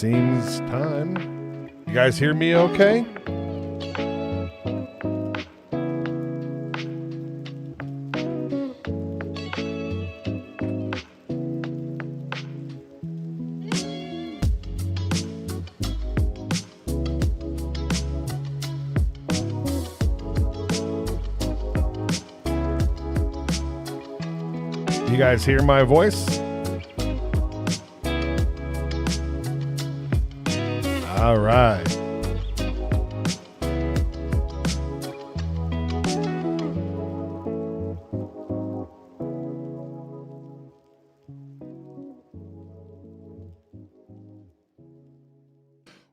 seems time. You guys hear me okay? You guys hear my voice? All right.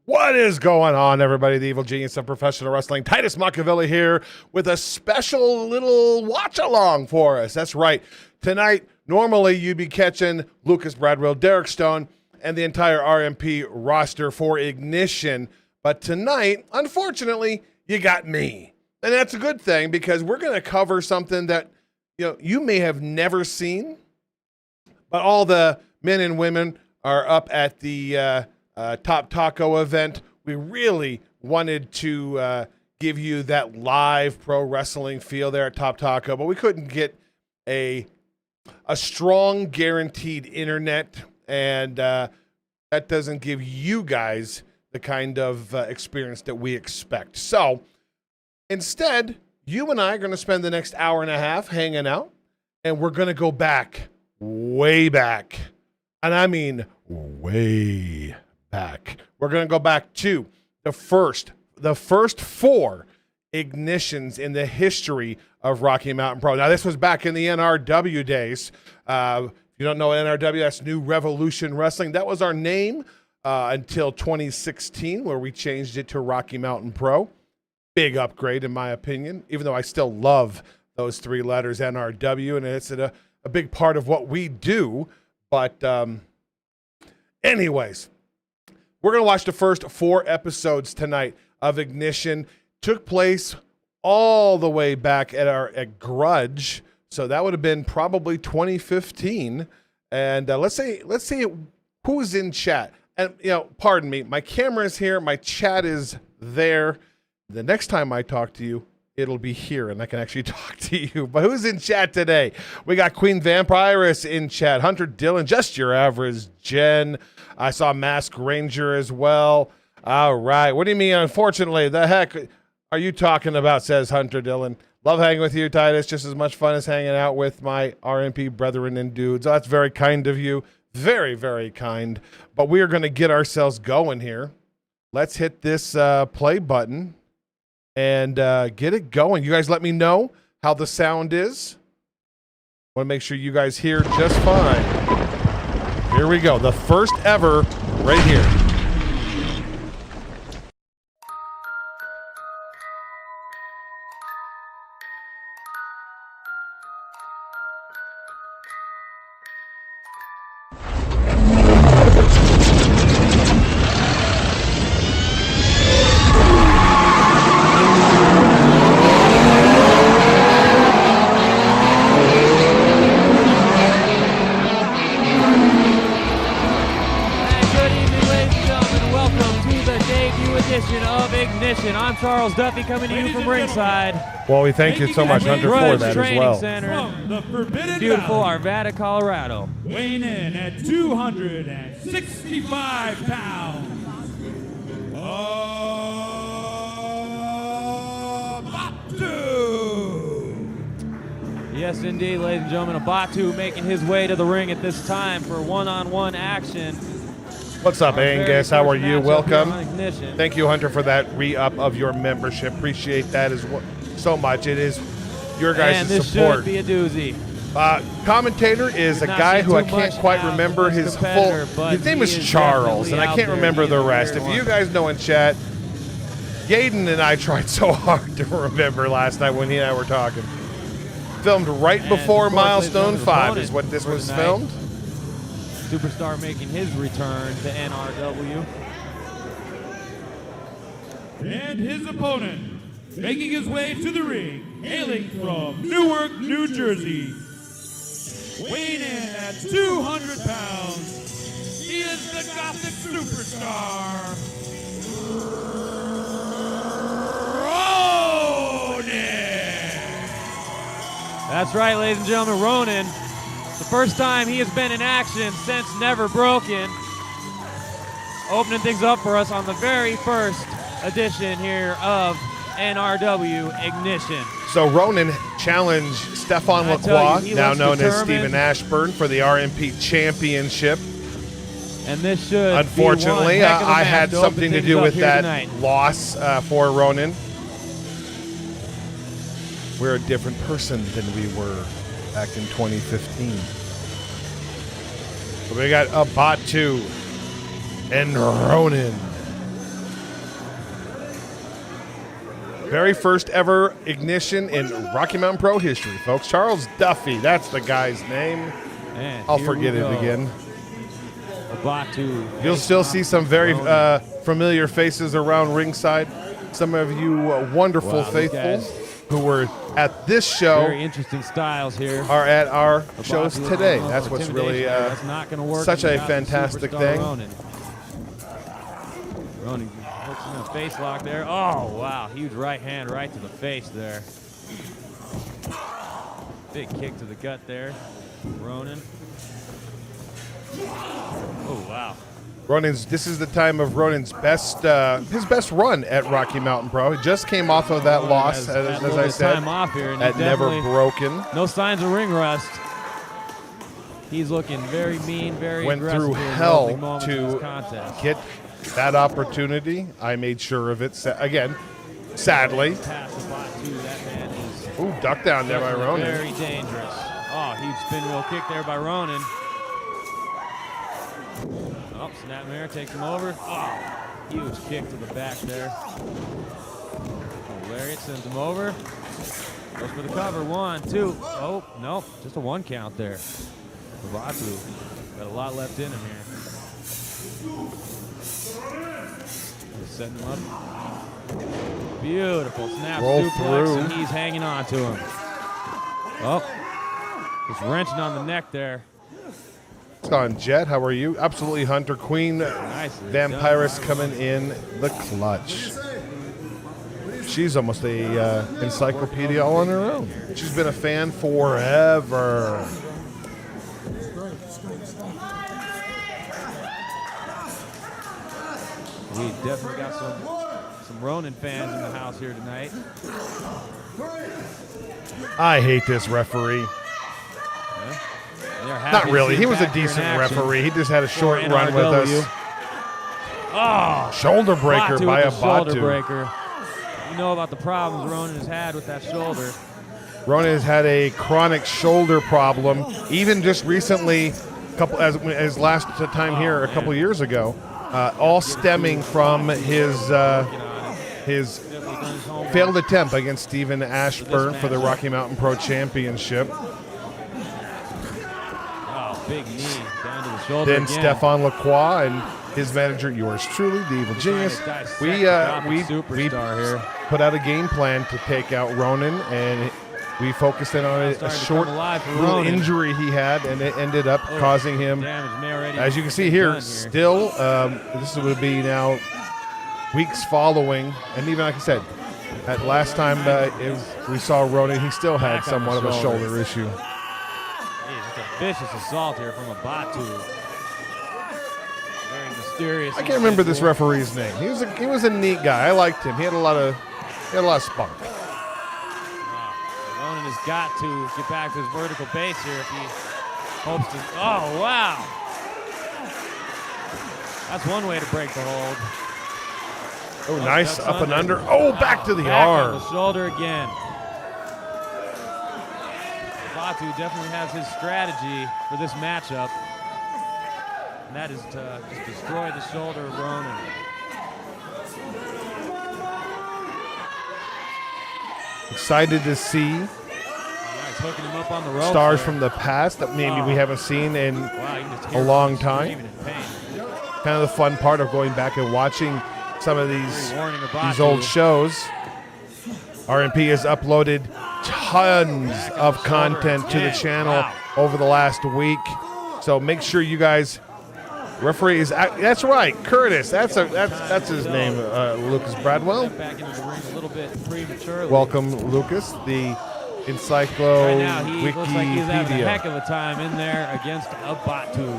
What is going on, everybody? The evil genius of professional wrestling, Titus Machiavelli here with a special little watch-along for us. That's right. Tonight, normally you'd be catching Lucas Bradwell, Derek Stone, and the entire RMP roster for Ignition. But tonight, unfortunately, you got me. And that's a good thing because we're going to cover something that you may have never seen. But all the men and women are up at the Top Taco event. We really wanted to give you that live pro wrestling feel there at Top Taco, but we couldn't get a strong guaranteed internet, and that doesn't give you guys the kind of experience that we expect. So instead, you and I are going to spend the next hour and a half hanging out, and we're going to go back, way back, and I mean way back. We're going to go back to the first four ignitions in the history of Rocky Mountain Pro. Now, this was back in the NRW days. If you don't know NRW, that's New Revolution Wrestling. That was our name until 2016, where we changed it to Rocky Mountain Pro. Big upgrade, in my opinion, even though I still love those three letters, NRW, and it's a big part of what we do. But anyways, we're going to watch the first 4 episodes tonight of Ignition. Took place all the way back at Grudge, so that would have been probably 2015. And let's see who's in chat. And pardon me, my camera is here, my chat is there. The next time I talk to you, it'll be here, and I can actually talk to you. But who's in chat today? We got Queen Vampirus in chat, Hunter Dillon, just your average Jen. I saw Mask Ranger as well. All right. What do you mean, unfortunately? The heck are you talking about, says Hunter Dillon. Love hanging with you, Titus. Just as much fun as hanging out with my RMP brethren and dudes. Oh, that's very kind of you. Very, very kind. But we are going to get ourselves going here. Let's hit this play button and get it going. You guys let me know how the sound is. Want to make sure you guys hear just fine. Here we go. The first ever right here. I'm Charles Duffy coming to you from ringside. Well, we thank you so much, Hunter, for that as well. From the beautiful Arvada, Colorado. Weighing in at 265 pounds. Batu! Yes, indeed, ladies and gentlemen, a Batu making his way to the ring at this time for one-on-one action. What's up, Angus? How are you? Welcome. Thank you, Hunter, for that re-up of your membership. Appreciate that so much. It is your guys' support. Should be a doozy. Commentator is a guy who I can't quite remember his full. His name is Charles, and I can't remember the rest. If you guys know in chat, Yaden and I tried so hard to remember last night when he and I were talking. Filmed right before Milestone 5 is what this was filmed. Superstar making his return to NRW. And his opponent, making his way to the ring, hailing from Newark, New Jersey. Weighing in at 200 pounds, he is the Gothic superstar, Ronin. That's right, ladies and gentlemen, Ronin. The first time he has been in action since Never Broken. Opening things up for us on the very first edition here of NRW Ignition. So Ronin challenged Stefan I tell Lacroix, you, he now looks known as determined. Stephen Ashburn, for the RMP Championship. And this should Unfortunately, be one heck of a I match had to open something to things do up with here that tonight. loss for Ronin. We're a different person than we were back in 2015. So we got a Batu and Ronin. Very first ever Ignition in Rocky Mountain Pro history, folks. Charles Duffy, that's the guy's name. And I'll here we forget it go. again. Batu. You'll still see some very familiar faces around ringside. Some of you wonderful Wow, these faithfuls guys. who were at this show Very interesting styles here. are at our Batu shows with today. a little That's what's really intimidation there. That's not gonna work such when a you got the fantastic superstar thing. Ronin hooks in a face lock there. Oh, wow. Huge right hand right to the face there. Big kick to the gut there. Ronin. Oh, wow. This is the time of Ronin's his best run at Rocky Mountain Pro. He just came off of that loss, Has had a as little I bit of said, time off here, and at he Never definitely- Broken. No signs of ring rust. He's looking very mean, very Went aggressive through here in the hell opening moments of this to contest. get that opportunity. I made sure of it. Again, sadly. Pass the Batu. That man is Ooh, duck down there by definitely Ronin. very dangerous. Oh, huge spin wheel kick there by Ronin. Oh, Snapmare takes him over. Oh, huge kick to the back there. Oh, Lariat sends him over. Goes for the cover. 1, 2. Oh, no, just a 1 count there. Batu got a lot left in him here. Just setting him up. Beautiful snap Roll suplex, through. and he's hanging on to him. Oh, just wrenching on the neck there. What's on, Jet? How are you? Absolutely, Hunter Queen. Nicely Vampirus coming in the clutch. She's almost a encyclopedia all on her own. She's been a fan forever. We definitely got some Ronin fans in the house here tonight. I hate this referee. They're happy Not to really. see He him was a back here in decent action referee. He just had a for short run with NRW. us. Oh, Shoulder breaker Batu by a with the shoulder Batu. breaker. You know about the problems Ronin has had with that shoulder. Ronin has had a chronic shoulder problem, even just recently, as last time here a couple years ago, all stemming from his Definitely done his homework. failed attempt against Stephen Ashburn for the Rocky Mountain Pro Championship. Oh, big knee down to the shoulder Then again. Stefan Lacroix and his manager, yours truly, the Evil Genius. We superstar here. put out a game plan to take out Ronin, and we focused in on a Starting to short come alive for little Ronin. injury he had, and it ended up Oh, causing him, damage may already as you can see been here, done still, this would be now weeks following, and even like I said, at last time we saw Ronin, he still had Back on the somewhat of a shoulder. shoulder issue. Hey, just a vicious assault here from a Batu. Very mysterious. I can't remember this individual. referee's name. He was a neat guy. I liked him. He had a lot of spunk. Ronin has got to get back to his vertical base here if he hopes to. Oh, wow. That's one way to break the hold. Oh, nice ducks up and under. under. Oh, back to the Back on arm. the shoulder again. Batu definitely has his strategy for this matchup. And that is to just destroy the shoulder of Ronin. Excited to see Nice, hooking him up on the ropes stars there. from the past that maybe we haven't seen in Wow, you can just a hear him long screaming time. in pain. Kind of the fun part of going back and watching some of these Warning of Batu. old shows. RMP has uploaded tons of content to the again. channel Wow. over the last week. So make sure you guys Referee is that's right, Curtis. That's his name, Lucas Bradwell. Back into the ring a little bit prematurely. Welcome, Lucas. The Encyclo Right now, he looks like he's having a Wikipedia. heck of a time in there against a Batu.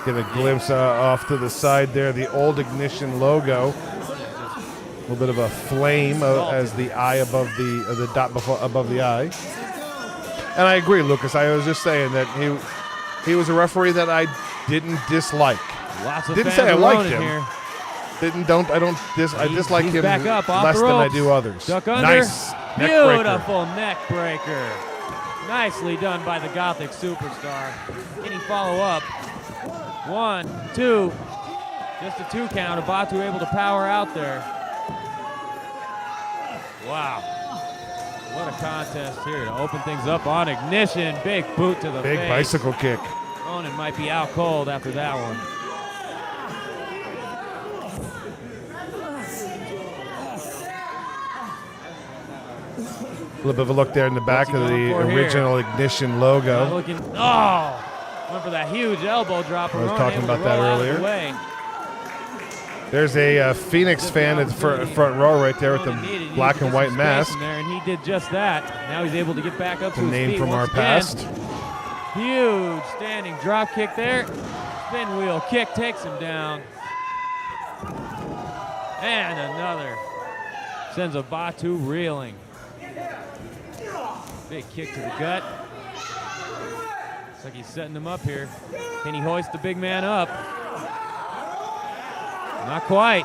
Get a glimpse off to the side there, the old Ignition logo. A little bit of a flame as the eye above the dot above the eye. And I agree, Lucas. I was just saying that he was a referee that I didn't dislike. Lots of Didn't fans say I of liked Ronin him. here. I dislike He's him back up, off less the than I ropes. do others. Duck under. Nice neck breaker. Beautiful neck breaker. Nicely done by the Gothic superstar. Can he follow up? 1, 2. Just a 2 count. Batu able to power out there. Wow. What a contest here to open things up on Ignition. Big boot to the face. Big bicycle kick. Ronin might be out cold after that one. A little bit of a look there in the back What's of he the going for original Ignition logo. Went for that huge elbow drop. I was talking about that earlier. There's a Phoenix fan at the front row right there with the black and white mask. There, and he did just that. Now he's able to get back up to The his name feet from our once again. past. Huge standing drop kick there. Spin wheel kick takes him down. And another. Sends a Batu reeling. Big kick to the gut. Looks like he's setting him up here. Can he hoist the big man up? Not quite.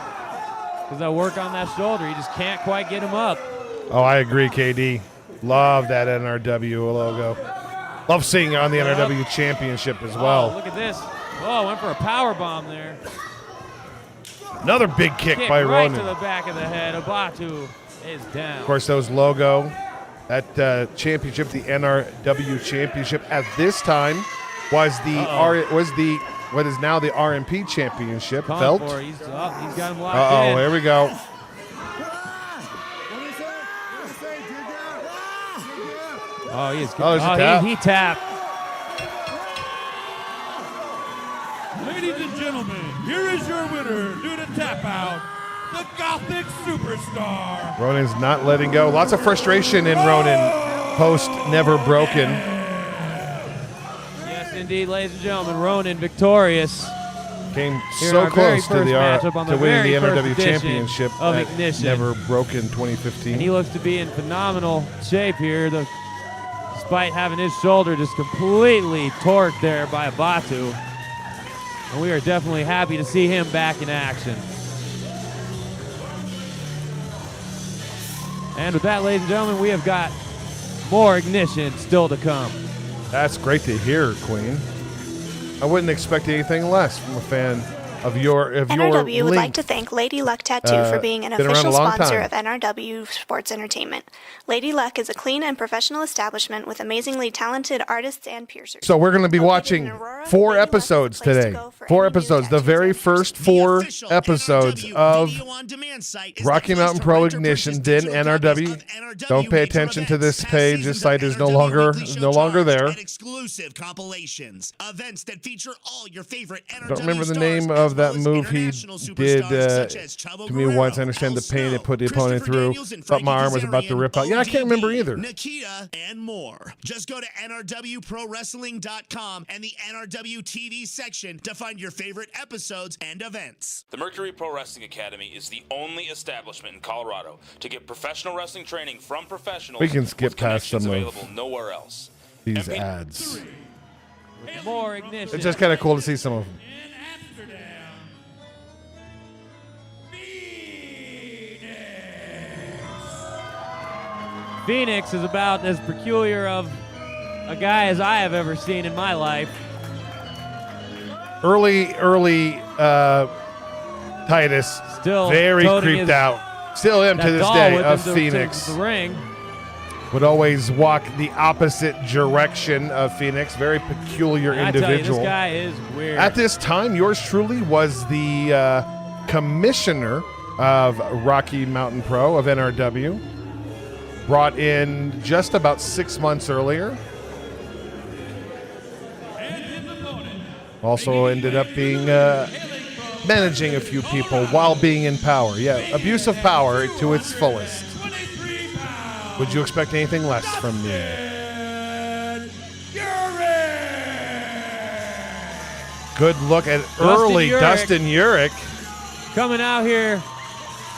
Because I work on that shoulder. He just can't quite get him up. Oh, I agree, KD. Love that NRW logo. Love seeing it on the NRW Championship as well. Oh, look at this. Oh, went for a power bomb there. Another big kick by right Ronin. to the back of the head. Batu is down. Of course, those logo, that championship, the NRW Championship, at this time was what is now the RMP Championship belt. He's got him locked in. Here we go. Oh, he is. There's a tap. He tapped. Ladies and gentlemen, here is your winner due to tap out, the Gothic Superstar. Ronin's not letting go. Lots of frustration in Ronin post Never Broken. Yes, indeed, ladies and gentlemen, Ronin victorious. Came Here in so our very close to first the matchup on the winning the very first NRW edition Championship of at Ignition. Never Broken And he 2015. looks to be in phenomenal shape here, despite having his shoulder just completely torqued there by a Batu. And we are definitely happy to see him back in action. And with that, ladies and gentlemen, we have got more Ignition still to come. That's great to hear, Queen. I wouldn't expect anything less from a fan of your NRW would link. like to thank Lady Luck Tattoo for being an been around official a long sponsor time. of NRW Sports Entertainment. Lady Luck is a clean and professional establishment with amazingly talented artists and piercers. So we're going to be Located watching in Aurora, 4 Lady Luck is the episodes place to today. go for 4 any new episodes. The tattoos very and first piercings. 4 official episodes NRW of video on demand site is Rocky the place Mountain to Pro rent or Ignition, purchase then digital NRW. copies of NRW Don't pay major attention to events, this past page. seasons This site of is no NRW longer weekly show no longer charts there. and exclusive compilations, events that feature all your favorite NRW Don't remember the stars, name as of that well as move he international did superstars such as Chavo to me Guerrero, once. I understand Al the pain it Snow, put the opponent Christopher through. Daniels, and Thought my Frankie arm was about to Kazarian, rip out. Yeah, I can't remember ODB, either. Nikita, and more. Just go to NRWProWrestling.com and the NRW TV section to find your favorite episodes and events. The Mercury Pro Wrestling Academy is the only establishment in Colorado to get professional wrestling training from professionals. We can skip with past connections some of available nowhere else. These MP ads. More Ignition. It's just kind of cool to see some of them. In Amsterdam, Phoenix is about as peculiar of a guy as I have ever seen in my life. Early Titus, Still very toting creeped his- out. Still am to That this doll day with of him to Phoenix. the ring. Would always walk the opposite direction of Phoenix. Very peculiar And I tell you, individual. this guy is weird. At this time, yours truly was the commissioner of Rocky Mountain Pro of NRW. Brought in just about 6 months earlier. Also ended up being managing a few people while being in power. Yeah, abuse of power to its fullest. Would you expect anything less from me? Good look at early Dustin Urich. Coming out here.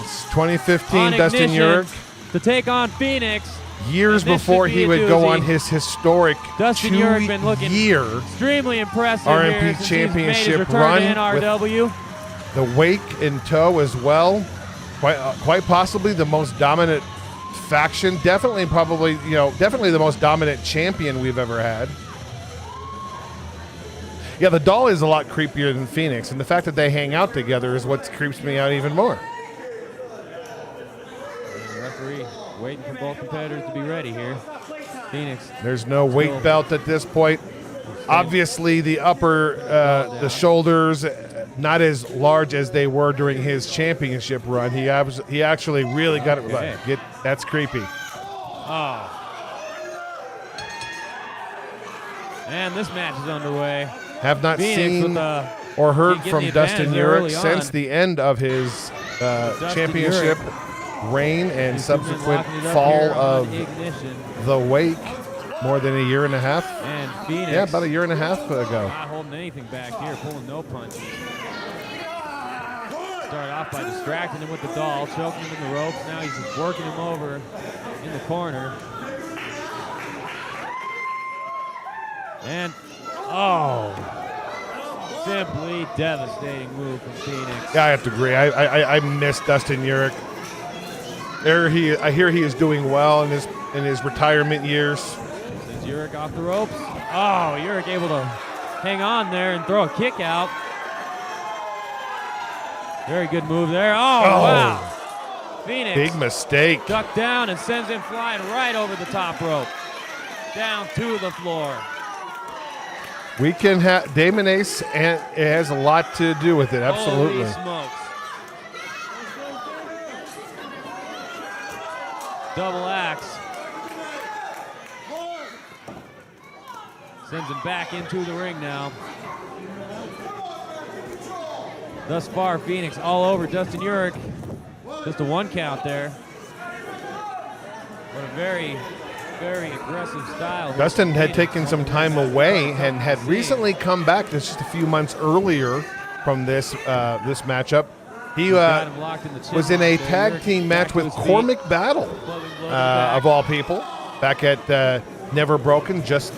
It's 2015 on Dustin Ignition Urich. to take on Phoenix. Years And this before should be he a would go doozy. on his historic Dustin Urich been looking two-year extremely impressive RMP here since he's made his championship return run to NRW. the Wake in tow as well. Quite possibly the most dominant faction. Definitely the most dominant champion we've ever had. Yeah, the Doll is a lot creepier than Phoenix, and the fact that they hang out together is what creeps me out even more. And the referee waiting for both competitors to be ready here. Phoenix. There's no weight belt at this point. Obviously, the the shoulders, not as large as they were during his championship run. He actually really got it. Okay. That's creepy. Oh. And this match is underway. Have not Phoenix seen with or heard getting from the Dustin advantage early Urich on. since the end of his championship reign and He's subsequent been locking it up fall here on of Ignition. the Wake more than a year and a half. And Phoenix. Yeah, about a year and a half ago. Not holding anything back here, pulling no punches. Started off by distracting him with the Doll, choking him in the ropes. Now he's just working him over in the corner. And, simply devastating move from Phoenix. Yeah, I have to agree. I miss Dustin Urich. I hear he is doing well in his retirement years. Is Urich off the ropes? Oh, Urich able to hang on there and throw a kick out. Very good move there. Oh, wow. Phoenix. Big mistake. Ducked down and sends him flying right over the top rope. Down to the floor. We can have Damon Ace, and it has a lot to do with it. Absolutely. Holy smokes. Double axe. Sends him back into the ring now. Thus far, Phoenix all over Dustin Urich. Just a one count there. What a very, very aggressive style. Dustin had taken some time away and had recently come back just a few months earlier from this matchup. He was in a tag team match with Cormac Battle, of all people, back at Never Broken just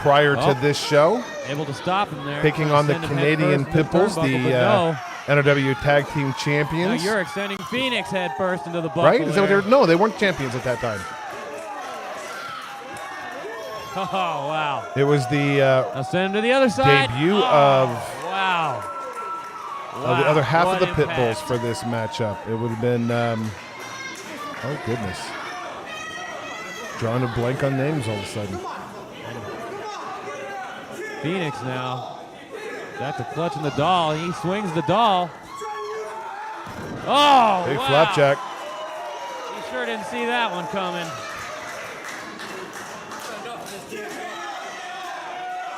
prior to this show. Able to stop him there. Taking on the Canadian Pitbulls, the NRW Tag Team Champions. Now Urich sending Phoenix head first into the buckle. Right? Is that what they were? No, they weren't champions at that time. Oh, wow. It was the Now send him to the other side. debut wow. of the other half of the What Pitbulls impact. for this matchup. It would have been, oh goodness. Drawing a blank on names all of a sudden. Phoenix now. That's a clutch in the Doll. He swings the Doll. Oh, Big wow. flapjack. He sure didn't see that one coming.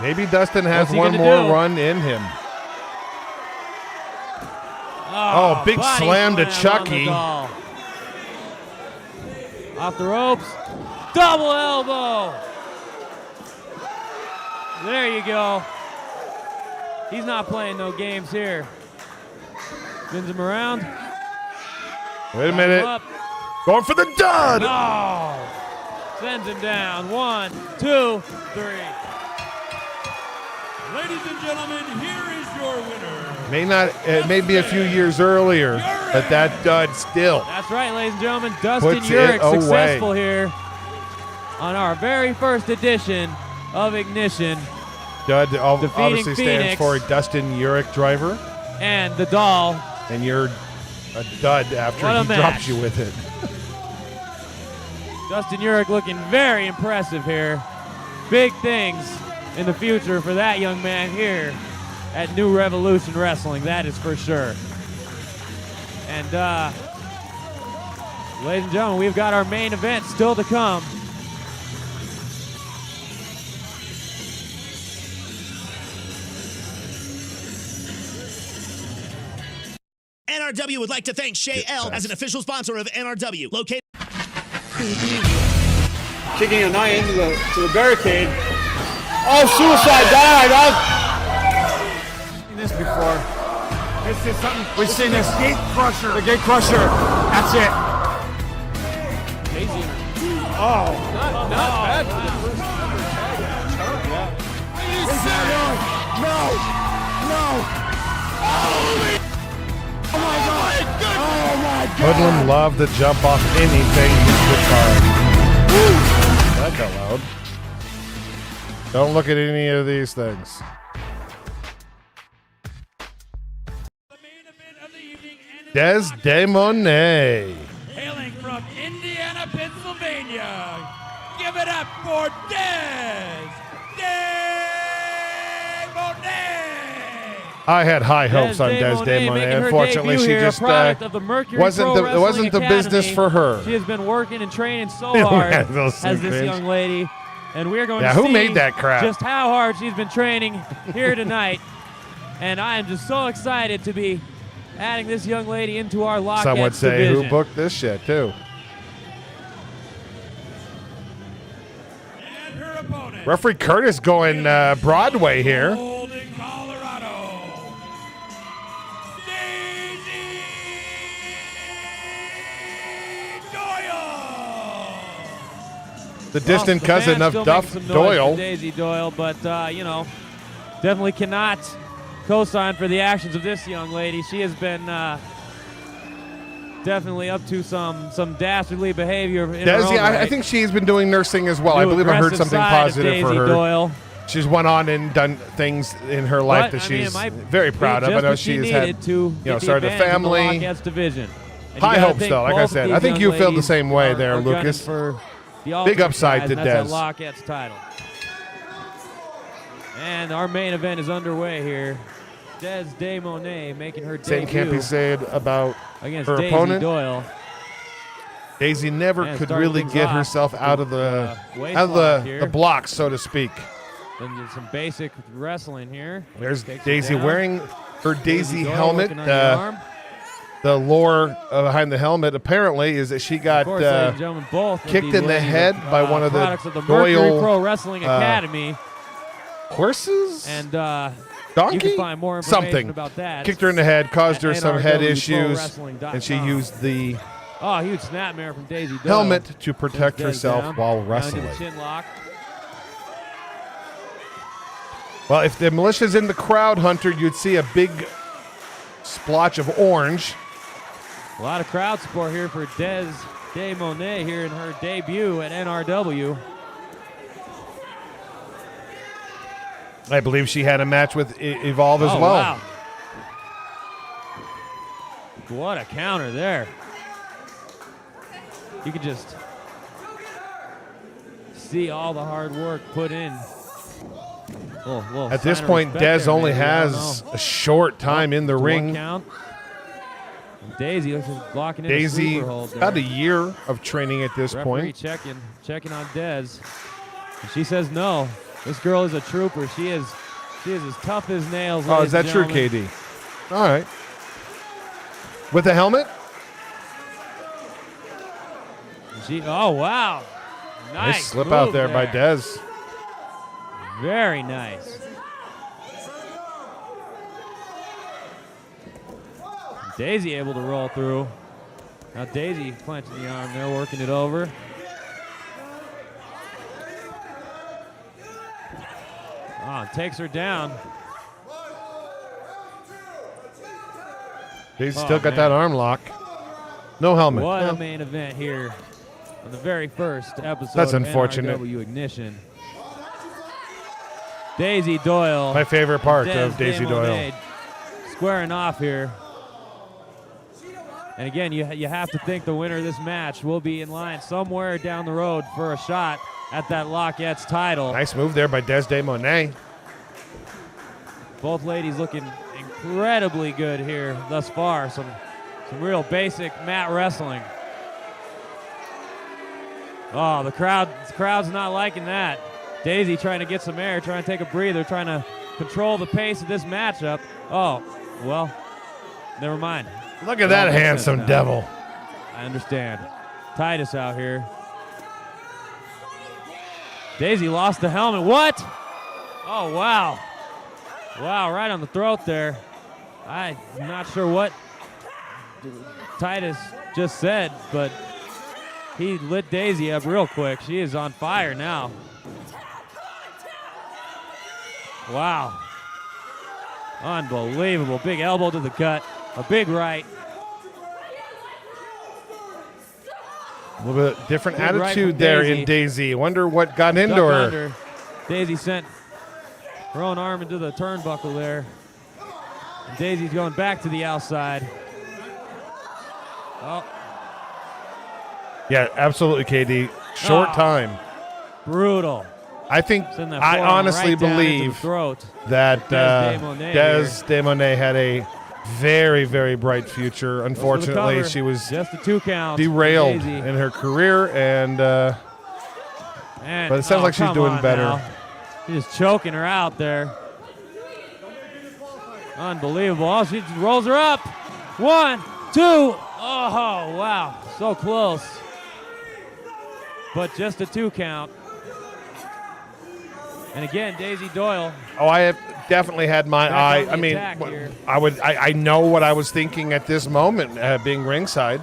Maybe Dustin has What's he one gonna more do? run in him. Oh, big body slam to on the Chucky. Doll. Off the ropes. Double elbow. There you go. He's not playing no games here. Spins him around. Wait a minute. Up. Going for the dud. Oh. Sends him down. 1, 2, 3. Ladies and gentlemen, here is your winner. It may be a few years earlier, but that dud still. That's right, ladies and gentlemen. Dustin Puts it Urich away. successful here on our very first edition of Ignition. Dud Defeating obviously stands Phoenix. for Dustin Urich driver, And the Doll. and you're a dud after What a he match. drops you with it. Dustin Urich looking very impressive here. Big things in the future for that young man here at New Revolution Wrestling, that is for sure. And ladies and gentlemen, we've got our main event still to come. NRW would like to thank Shay L as an official sponsor of NRW. Located. Kicking a knife into the barricade. Oh, suicide dive! Seen this before. This is something. We've seen this. Gate crusher. The gate crusher. That's it. Daisy. Oh. Not bad. No. Oh my God. Oh my God. Hoodlum love to jump off anything his guitar. That got loud. Don't look at any of these things. Des Monet. Hailing from Indiana, Pennsylvania. Give it up for Des Monet. I had high hopes on Des Monet. Unfortunately, she just wasn't the business for her. She has been working and training so hard as this young lady, and we're going to who see made that crap? just how hard she's been training here tonight. And I am just so excited to be adding this young lady into our Lockheads Some would say division. who booked this shit too. And her opponent. Referee Curtis going Broadway here. Golden, Colorado. Daisy Doyle. The distant the cousin fans of still making some noise Doyle. for Daisy Doyle, but definitely cannot co-sign for the actions of this young lady. She has been definitely up to some dastardly behavior. In her own I right. think she's been doing nursing as well. I New believe I heard aggressive something side of positive for Daisy her. Doyle. She's went on and done things in her life that she's very proud of. I know she has had, started a family. Division. High hopes, though. Like I said, I think you feel the same way there, Lucas. Big upside to Des. Lockheed's title. And our main event is underway here. Des Monet making her Same debut can't be said about against her Daisy opponent. Doyle. Daisy never And could starting really things get off herself out of the here. blocks, so to speak. Then there's some basic wrestling here. There's Takes her Daisy down. wearing her Daisy Doyle helmet. working on the arm. The lore behind the helmet apparently is that she got Of course, ladies and gentlemen, both of kicked these in the ladies head are, by one of the products of the Mercury Doyle Pro Wrestling Academy. Horses? And Donkey? you can find more information Something. about that. Kicked her in the head, caused her at some head NRWProWrestling.com. issues, and she used the Oh, huge snapmare from Daisy Doyle. helmet to protect Des herself down. while Down to wrestling. the chin lock. Well, if the militia's in the crowd, Hunter, you'd see a big splotch of orange. A lot of crowd support here for Des Monet here in her debut at NRW. I believe she had a match with Evolve as well. Wow. What a counter there. You could just see all the hard work put in. At this point, Des only has a short time in the ring. Count. Daisy looks like blocking in Daisy, a super hold there. about a year of training at this Referee point. checking on Des. And she says no. This girl is a trooper. She is as tough as nails. Oh, is that ladies true, and gentlemen. KD? All right. With a helmet? Oh, wow. Nice slip move out there by Des. Very nice. Daisy able to roll through. Now Daisy clenching the arm there, working it over. Oh, takes her down. Daisy Oh, still got man. that arm lock. No helmet. What Yeah. a main event here on the very first episode That's of unfortunate. NRW Ignition. Daisy Doyle. My favorite part Des of Daisy Doyle. Monet squaring off here. And again, you have to think the winner of this match will be in line somewhere down the road for a shot at that Lockheed's title. Nice move there by Des Monet. Both ladies looking incredibly good here thus far. Some real basic mat wrestling. Oh, the crowd's not liking that. Daisy trying to get some air, trying to take a breather, trying to control the pace of this matchup. Oh, well, never mind. Look at that makes sense handsome now. devil. I understand. Titus out here. Daisy lost the helmet. What? Oh, wow. Wow, right on the throat there. I'm not sure what Titus just said, but he lit Daisy up real quick. She is on fire now. Wow. Unbelievable. Big elbow to the gut. A big right. A little bit different Big right attitude from there Daisy. in Daisy. Wonder what got into Duck her. under. Daisy sent her own arm into the turnbuckle there. And Daisy's going back to the outside. Oh, Yeah, absolutely, KD. Short Ah. time. brutal. I think, Send that I forearm honestly right down into the believe throat. that Des Monet Des de Monet had a very, very bright future. Goes for the Unfortunately, cover. she was just a 2 count. derailed Daisy. in her career, and And- but it sounds like she's come doing on better. now. She's just choking her out there. Unbelievable. Oh, she just rolls her up. 1, 2. Oh, wow. So close. But just a 2 count. And again, Daisy Doyle. Oh, I have definitely had my Back eye. on the I mean, attack here. I know what I was thinking at this moment, being ringside.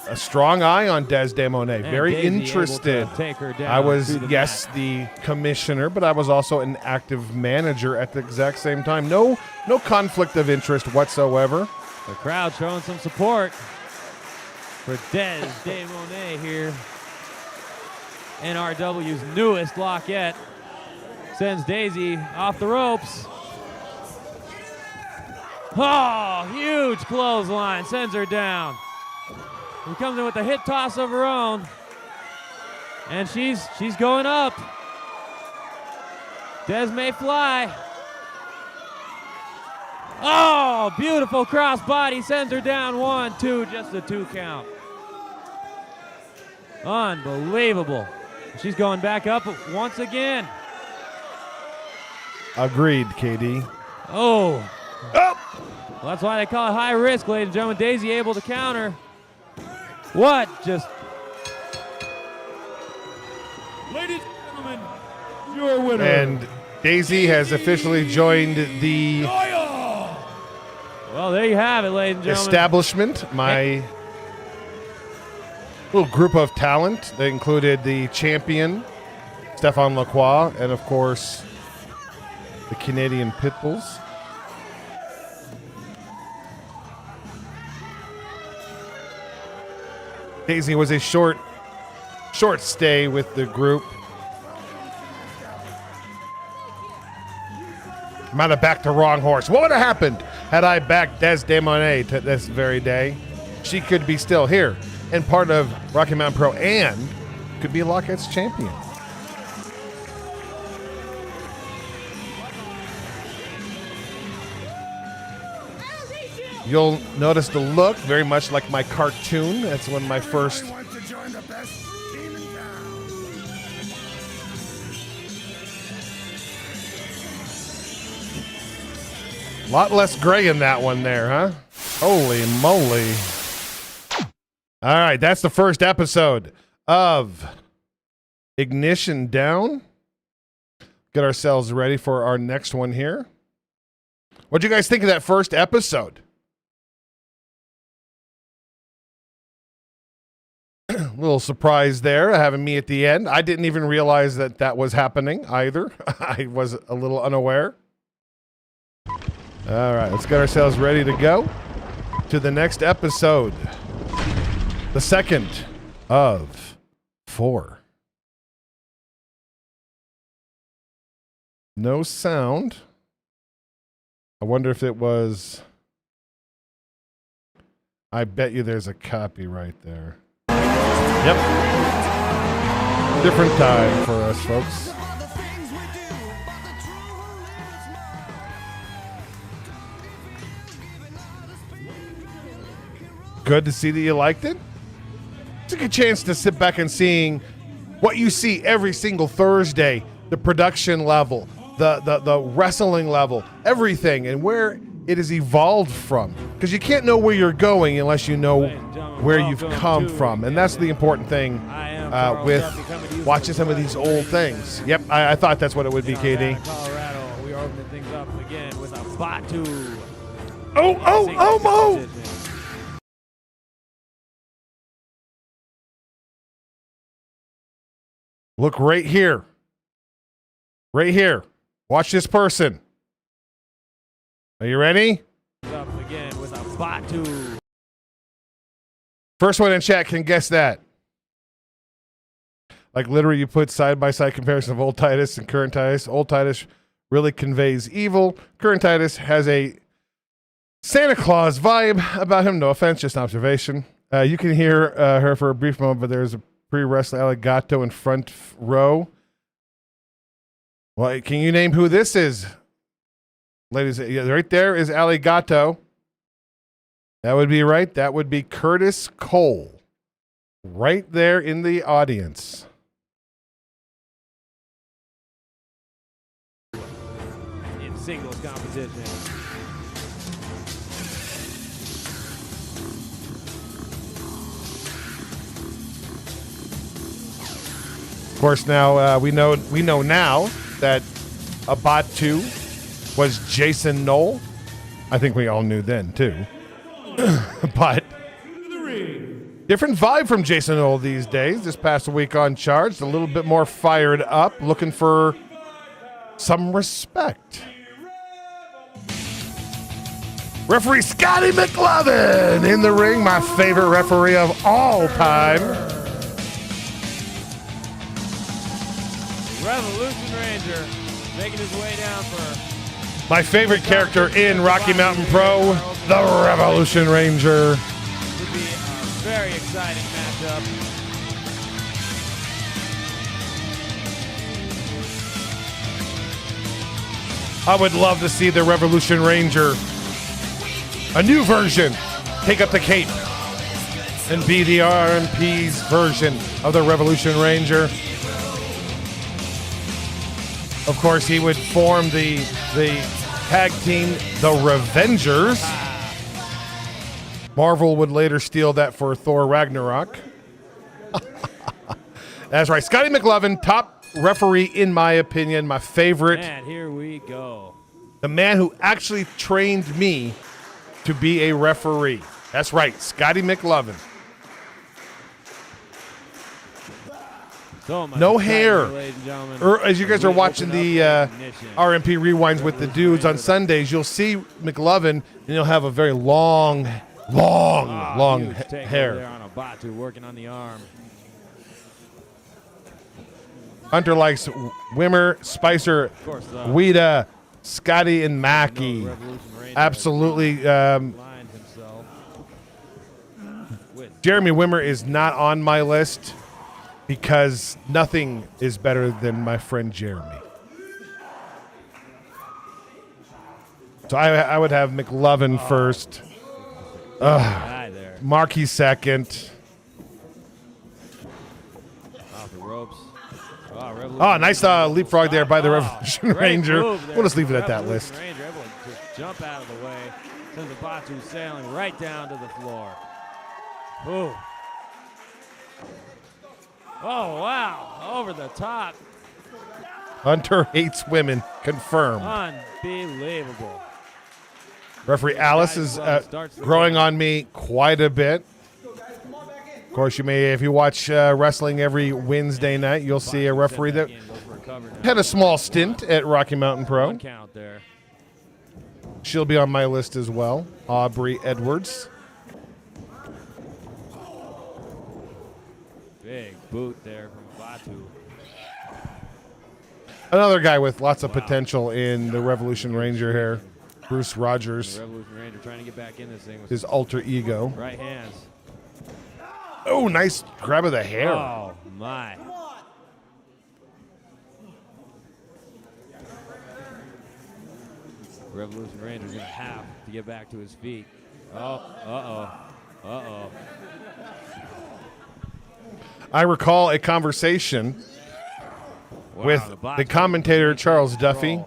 A strong eye on Des de Monet. And Very Daisy able to interested. take her down I was, through the yes, mat. the commissioner, but I was also an active manager at the exact same time. No conflict of interest whatsoever. The crowd showing some support for Des de Monet here. NRW's newest lock yet. Sends Daisy off the ropes. Oh, huge clothesline. Sends her down. He comes in with a hip toss of her own. And she's going up. Des may fly. Oh, beautiful cross body. Sends her down. 1, 2, just a 2 count. Unbelievable. She's going back up once again. Agreed, KD. Oh. Well, that's why they call it high risk, ladies and gentlemen. Daisy able to counter. What? Just Ladies and gentlemen, your winner. And Daisy has officially joined the Doyle. well, there you have it, ladies and gentlemen. establishment, my little group of talent. They included the champion, Stefan Lacroix, and of course, the Canadian Pitbulls. Daisy was a short stay with the group. Might have backed the wrong horse. What would have happened had I backed Des de Monet to this very day? She could be still here and part of Rocky Mountain Pro and could be Lockett's champion. You'll notice the look very much like my cartoon. That's one of my first. A lot less gray in that one there, huh? Holy moly. All right, that's the first episode of Ignition Down. Get ourselves ready for our next one here. What'd you guys think of that first episode? Little surprise there, having me at the end. I didn't even realize that that was happening either. I was a little unaware. All right, let's get ourselves ready to go to the next episode. The second of 4. No sound. I wonder if it was... I bet you there's a copy right there. Yep. Different time for us, folks. Good to see that you liked it. It's a good chance to sit back and seeing what you see every single Thursday, the production level, the wrestling level, everything, and where it has evolved from. Because you can't know where you're going unless you know where you've come from. And that's the important thing with watching some of these old things. Yep, I thought that's what it would be, KD. Colorado. We are opening things up again with a Batu. Oh! Look right here. Right here. Watch this person. Are you ready? Up again with a Batu. First one in chat can guess that. Like literally you put side-by-side comparison of old Titus and current Titus. Old Titus really conveys evil. Current Titus has a Santa Claus vibe about him. No offense, just an observation. You can hear her for a brief moment, but there's a pre-wrestling Alligato in front row. Well, can you name who this is? Ladies, yeah, right there is Alligato. That would be right. That would be Curtis Cole. Right there in the audience. In singles competition. Of course, now we know now that Batu was Jason Knoll. I think we all knew then too. But different vibe from Jason Knoll these days. This past week on Charged, a little bit more fired up, looking for some respect. Referee Scotty McLovin in the ring, my favorite referee of all time. Revolution Ranger making his way down for My favorite character in Rocky Mountain Pro, the Revolution Ranger. Would be a very exciting matchup. I would love to see the Revolution Ranger, a new version, take up the cape and be the RMP's version of the Revolution Ranger. Of course, he would form the tag team, the Revengers. Marvel would later steal that for Thor Ragnarok. That's right. Scotty McLovin, top referee in my opinion, my favorite. And here we go. The man who actually trained me to be a referee. That's right, Scotty McLovin. So much No excitement, hair. ladies and gentlemen. As you guys are watching the RMP Rewinds with the dudes on Sundays, you'll see McLovin, and he'll have a very long Huge takeover hair. there on a Batu working on the arm. Hunter likes Wimmer, Spicer, course, Wida, Scotty, and Mackie. Revolution Ranger Absolutely. aligned himself with Jeremy Wimmer is not on my list because nothing is better than my friend Jeremy. So I would have McLovin first, guy there. Markey second. Off the ropes. Revolution Oh, nice leapfrog there by the Revolution great Ranger. move there. We'll just leave it at that Revolution list. Ranger able to just jump out of the way. Sends the Batu sailing right down to the floor. Ooh. Oh, wow. Over the top. Hunter hates women. Confirmed. Unbelievable. Referee Alice is growing on me quite a bit. Of course, you may, if you watch wrestling every Wednesday night, you'll see a referee that had a small stint at Rocky Mountain Pro. One count there. She'll be on my list as well, Aubrey Edwards. Big boot there from Batu. Another guy with lots of potential in the Revolution Ranger here, Bruce Rogers, The Revolution Ranger trying to get back in this thing with his alter ego. right hands. Oh, nice grab of the hair. Oh, my. Revolution Ranger's going to have to get back to his feet. Oh, uh-oh. Uh-oh. I recall a conversation Wow, with the Batu the commentator Charles control Duffy. in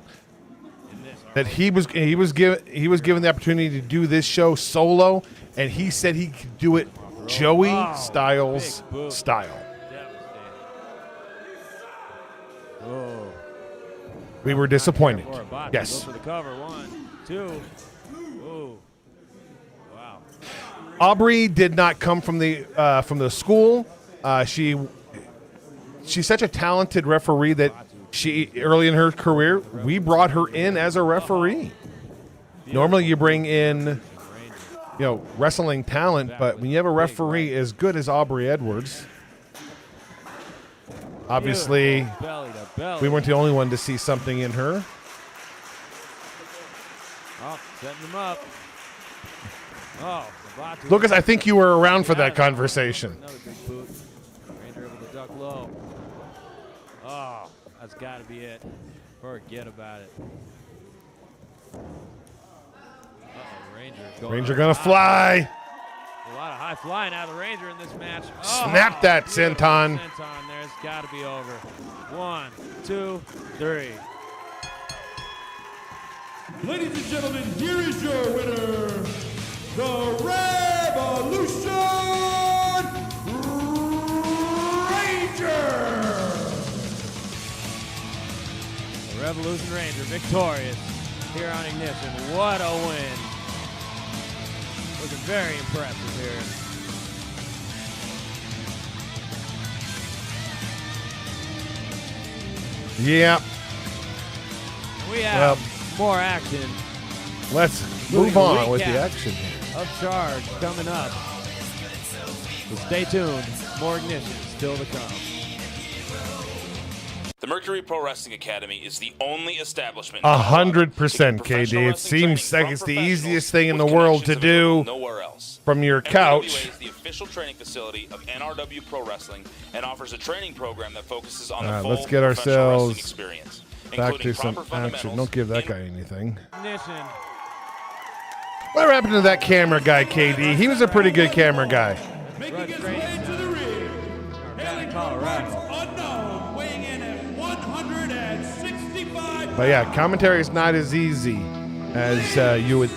this that he was given the opportunity to do this show solo, and he said he could do it Joey Styles style. Oh. We were disappointed. Batu. Yes. Go for the cover. 1, 2. Oh. Wow. Aubrey did not come from the school. She's such a talented referee that early in her career, we brought her in as a referee. Normally you bring in, wrestling talent, but when you have a referee as good as Aubrey Edwards, obviously we weren't the only one to see something in her. Oh, setting them up. Oh, Batu. Lucas, I think you were around for that conversation. Another big boot. Ranger able to duck low. Oh, that's got to be it. Forget about it. Uh-oh, Ranger gonna fly. A lot of high flying out of the Ranger in this match. Snap that, Senton. Senton, there's got to be over. 1, 2, 3. Ladies and gentlemen, here is your winner, the Revolution Ranger. The Revolution Ranger victorious here on Ignition. What a win. Looking very impressive here. Yeah. We have more action. Let's move on with the action. Of Charge coming up. So stay tuned. More Ignition still to come. The Mercury Pro Wrestling Academy is the only establishment. 100%, KD. It seems like it's the easiest thing in the world to do nowhere else. From your couch. MPWA is the official training facility of NRW Pro Wrestling and offers a training program that focuses on the full let's get professional wrestling ourselves experience, back to including some proper action. fundamentals. Don't give that guy anything. Ignition. What happened to that camera guy, KD? He was a pretty good camera guy. Making his way to the ring, hailing from Colorado. parts unknown, weighing in at 165. But yeah, commentary is not as easy as you would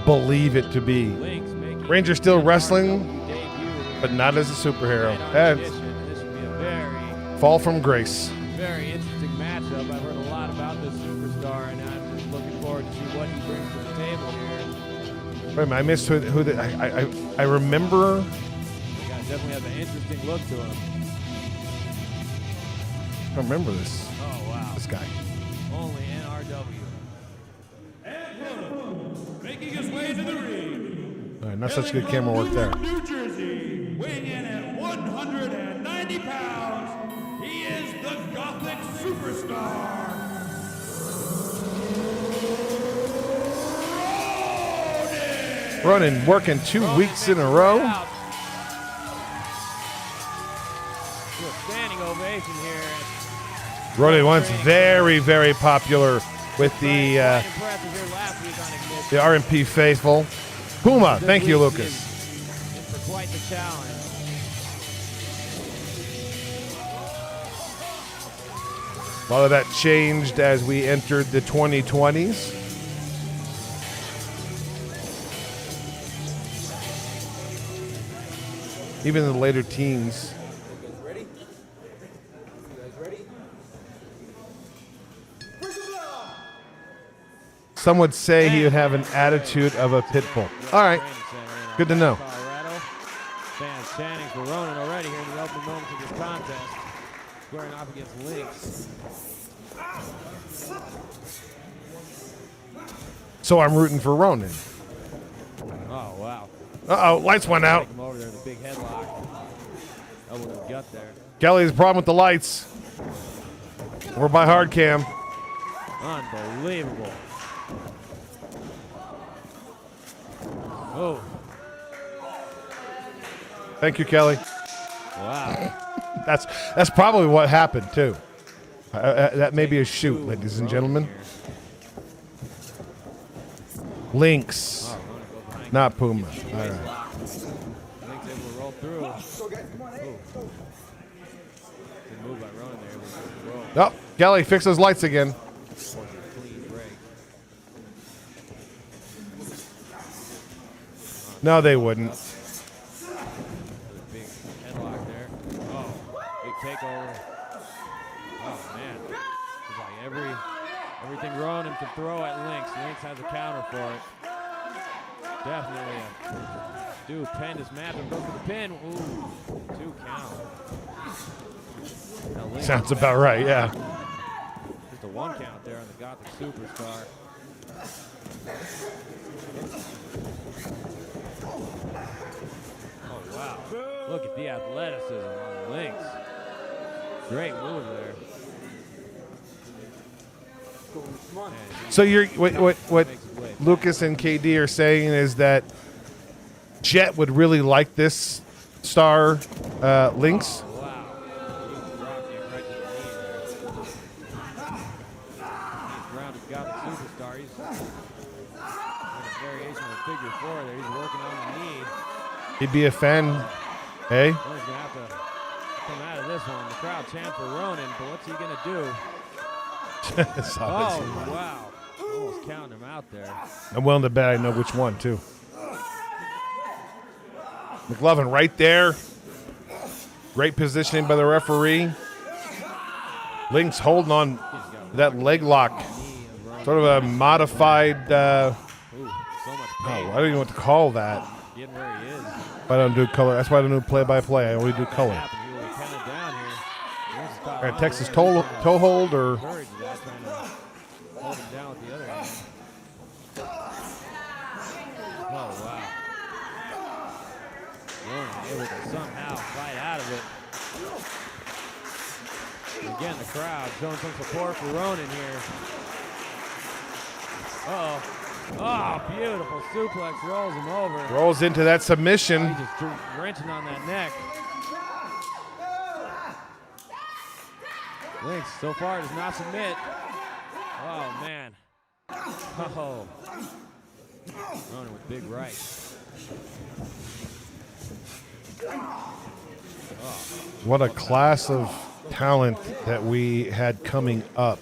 believe it to be. Links making Ranger still wrestling, debut. but not as a superhero. And And this should be a very, fall from grace. very interesting matchup. I've heard a lot about this superstar, and I'm just looking forward to see what he brings to the table here. Wait a minute, I missed I remember. The guy definitely has an interesting look to him. I don't remember this. Oh, wow. This guy. Only NRW. Making his way to the ring. All right, not such good camera work there. New Jersey, weighing in at 190 pounds, he is the Gothic Superstar. Ronin working 2 weeks in a row. Out. To a standing ovation here. Ronin once very, very popular with the Quite impressive here last week on Ignition. the RMP faithful. Puma, thank you, Lucas. In for quite the challenge. A lot of that changed as we entered the 2020s. Even in the later teens. Some would say he would have an attitude of a pit bull. All right, good to know. Colorado. Fans chanting for Ronin already here in the opening moments of this contest. Squaring off against Lynx. So I'm rooting for Ronin. Oh, wow. Uh-oh, lights went out. Take him over there in the big headlock. Elbow to the gut there. Kelly's a problem with the lights. We're by hard cam. Unbelievable. Oh, Thank you, Kelly. wow. That's probably what happened too. That may be a shoot, ladies and gentlemen. Lynx, not Puma. All right. Lynx able to roll through. Good move by Ronin there. Whoa. Oh, Kelly, fix those lights again. Clean break. No, they wouldn't. Big headlock there. Oh, big takeover. Oh man, it's like everything Ronin can throw at Lynx. Lynx has a counter for it. Definitely. Dude, pinned his map and goes for the pin. Ooh, 2 count. Now Lynx Sounds about right, yeah. just a 1 count there on the Gothic Superstar. Oh, wow. Look at the athleticism on Lynx. Great move there. So what Lucas and KD are saying is that Jet would really like this star Lynx. Oh, wow. He dropped him right to the knee there. He's grounded Gothic Superstar. He's in a variation of figure 4 there. He's working on the knee. He'd be a fan, hey? Well, he's going to have to come out of this one. The crowd chant for Ronin, but what's he going to do? Oh, wow. Almost counting him out there. I'm willing to bet I know which one, too. McLovin right there. Great positioning by the referee. Lynx holding on that leg lock. Sort of a modified, Ooh, so much pain. I don't even know what to call that. Getting where he is. I don't do color. That's why I don't do play-by-play. I only do color. Happened. He was kind of down here. All right, Texas toe hold or... Encourage that, trying to hold him down with the other hand. Oh, wow. Ronin able to somehow fight out of it. And again, the crowd showing some support for Ronin here. Uh-oh. Oh, beautiful suplex, rolls him over. Rolls into that submission. He's just wrenching on that neck. Lynx so far does not submit. Oh, man. Oh. Ronin with big right. What a class of talent that we had coming up.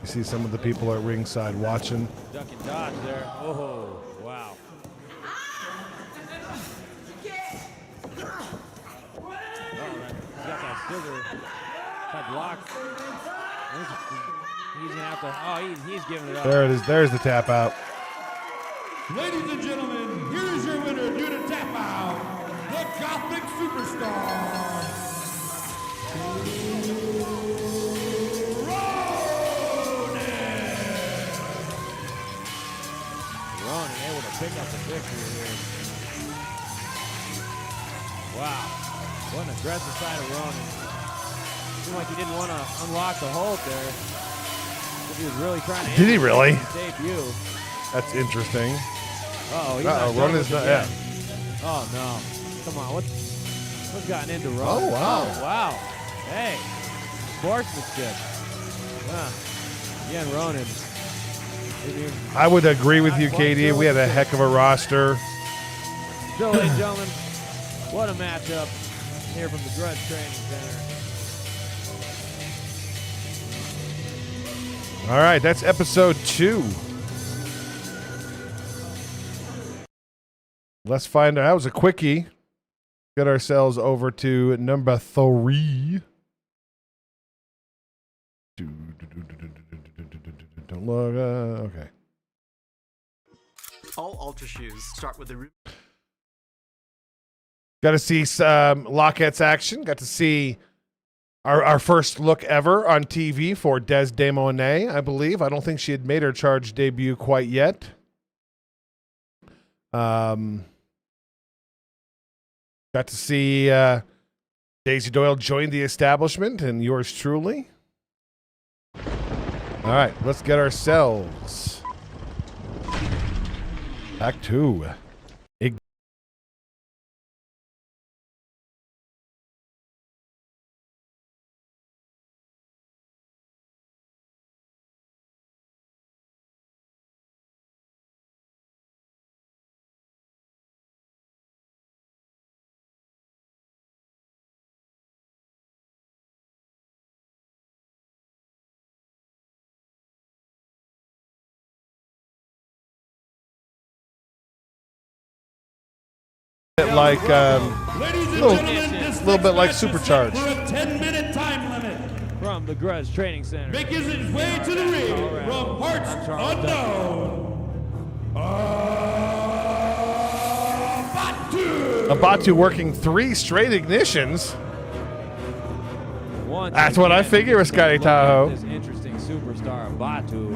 You see some of the people at ringside watching. Duck and dodge there. Oh, wow. He's got that scissor. That block. He's going to have to. Oh, he's giving it up. There it is. There's the tap out. Ladies and gentlemen, here is your winner due to tap out, the Gothic Superstar, Ronin able to pick up the victory here. Wow. What an aggressive side of Ronin. Seemed like he didn't want to unlock the hold there. He was really trying to. Did he really? His debut. That's interesting. Uh-oh, he's Uh-oh, not Ronin's not, yeah. Oh, no. Come on, what's gotten into Ronin? Oh, wow. Oh, wow. Hey, sportsmanship. Again, Ronin. I would agree with you, KD. We had a heck of a roster. So, ladies and gentlemen, what a matchup here from the Grudge Training Center. All right, that's episode 2. Let's find out. That was a quickie. Get ourselves over to number 3. Don't look. Okay. All Ultra shoes start with the. Got to see some Lockette's action. Got to see our first look ever on TV for Des Monet, I believe. I don't think she had made her charge debut quite yet. Got to see Daisy Doyle join the establishment and yours truly. All right, let's get ourselves back to Like Ladies and gentlemen, this little bit like next match is Supercharged. set for a 10-minute time limit. From the Grudge Training Center. Making his way to the ring from parts unknown. Batu. Batu working 3 straight ignitions. Once That's what I again, figure with Scotty look at Tahoe. This interesting superstar Batu.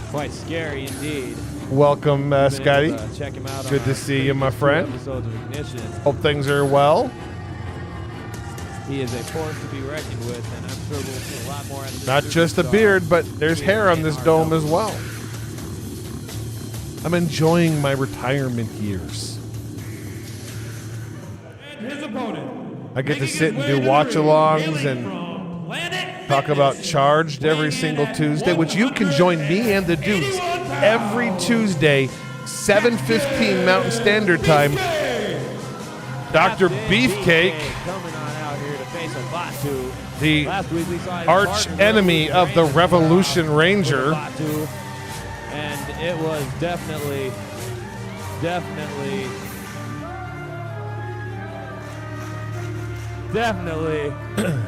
Quite scary indeed. Welcome, Been able Scotty. to check him out Good on to our see you, my previous 2 friend. Episodes of Ignition. Hope things are well. He is a force to be reckoned with, and I'm sure we'll see a lot more out of this Not just a superstar beard, but there's here hair on in this our dome dome. as well. I'm enjoying my retirement years. And his opponent. I get to making sit and his do way to the watch-alongs ring, and hailing from Planet talk about Fitness. Charged every single Tuesday, which you can join me and the dudes every Tuesday, 7:15 Mountain Standard Time. Dr. Beefcake, coming on out here to face a Batu. the Last week we saw his arch partner, enemy of the Revolution with Ranger. Batu, and it was definitely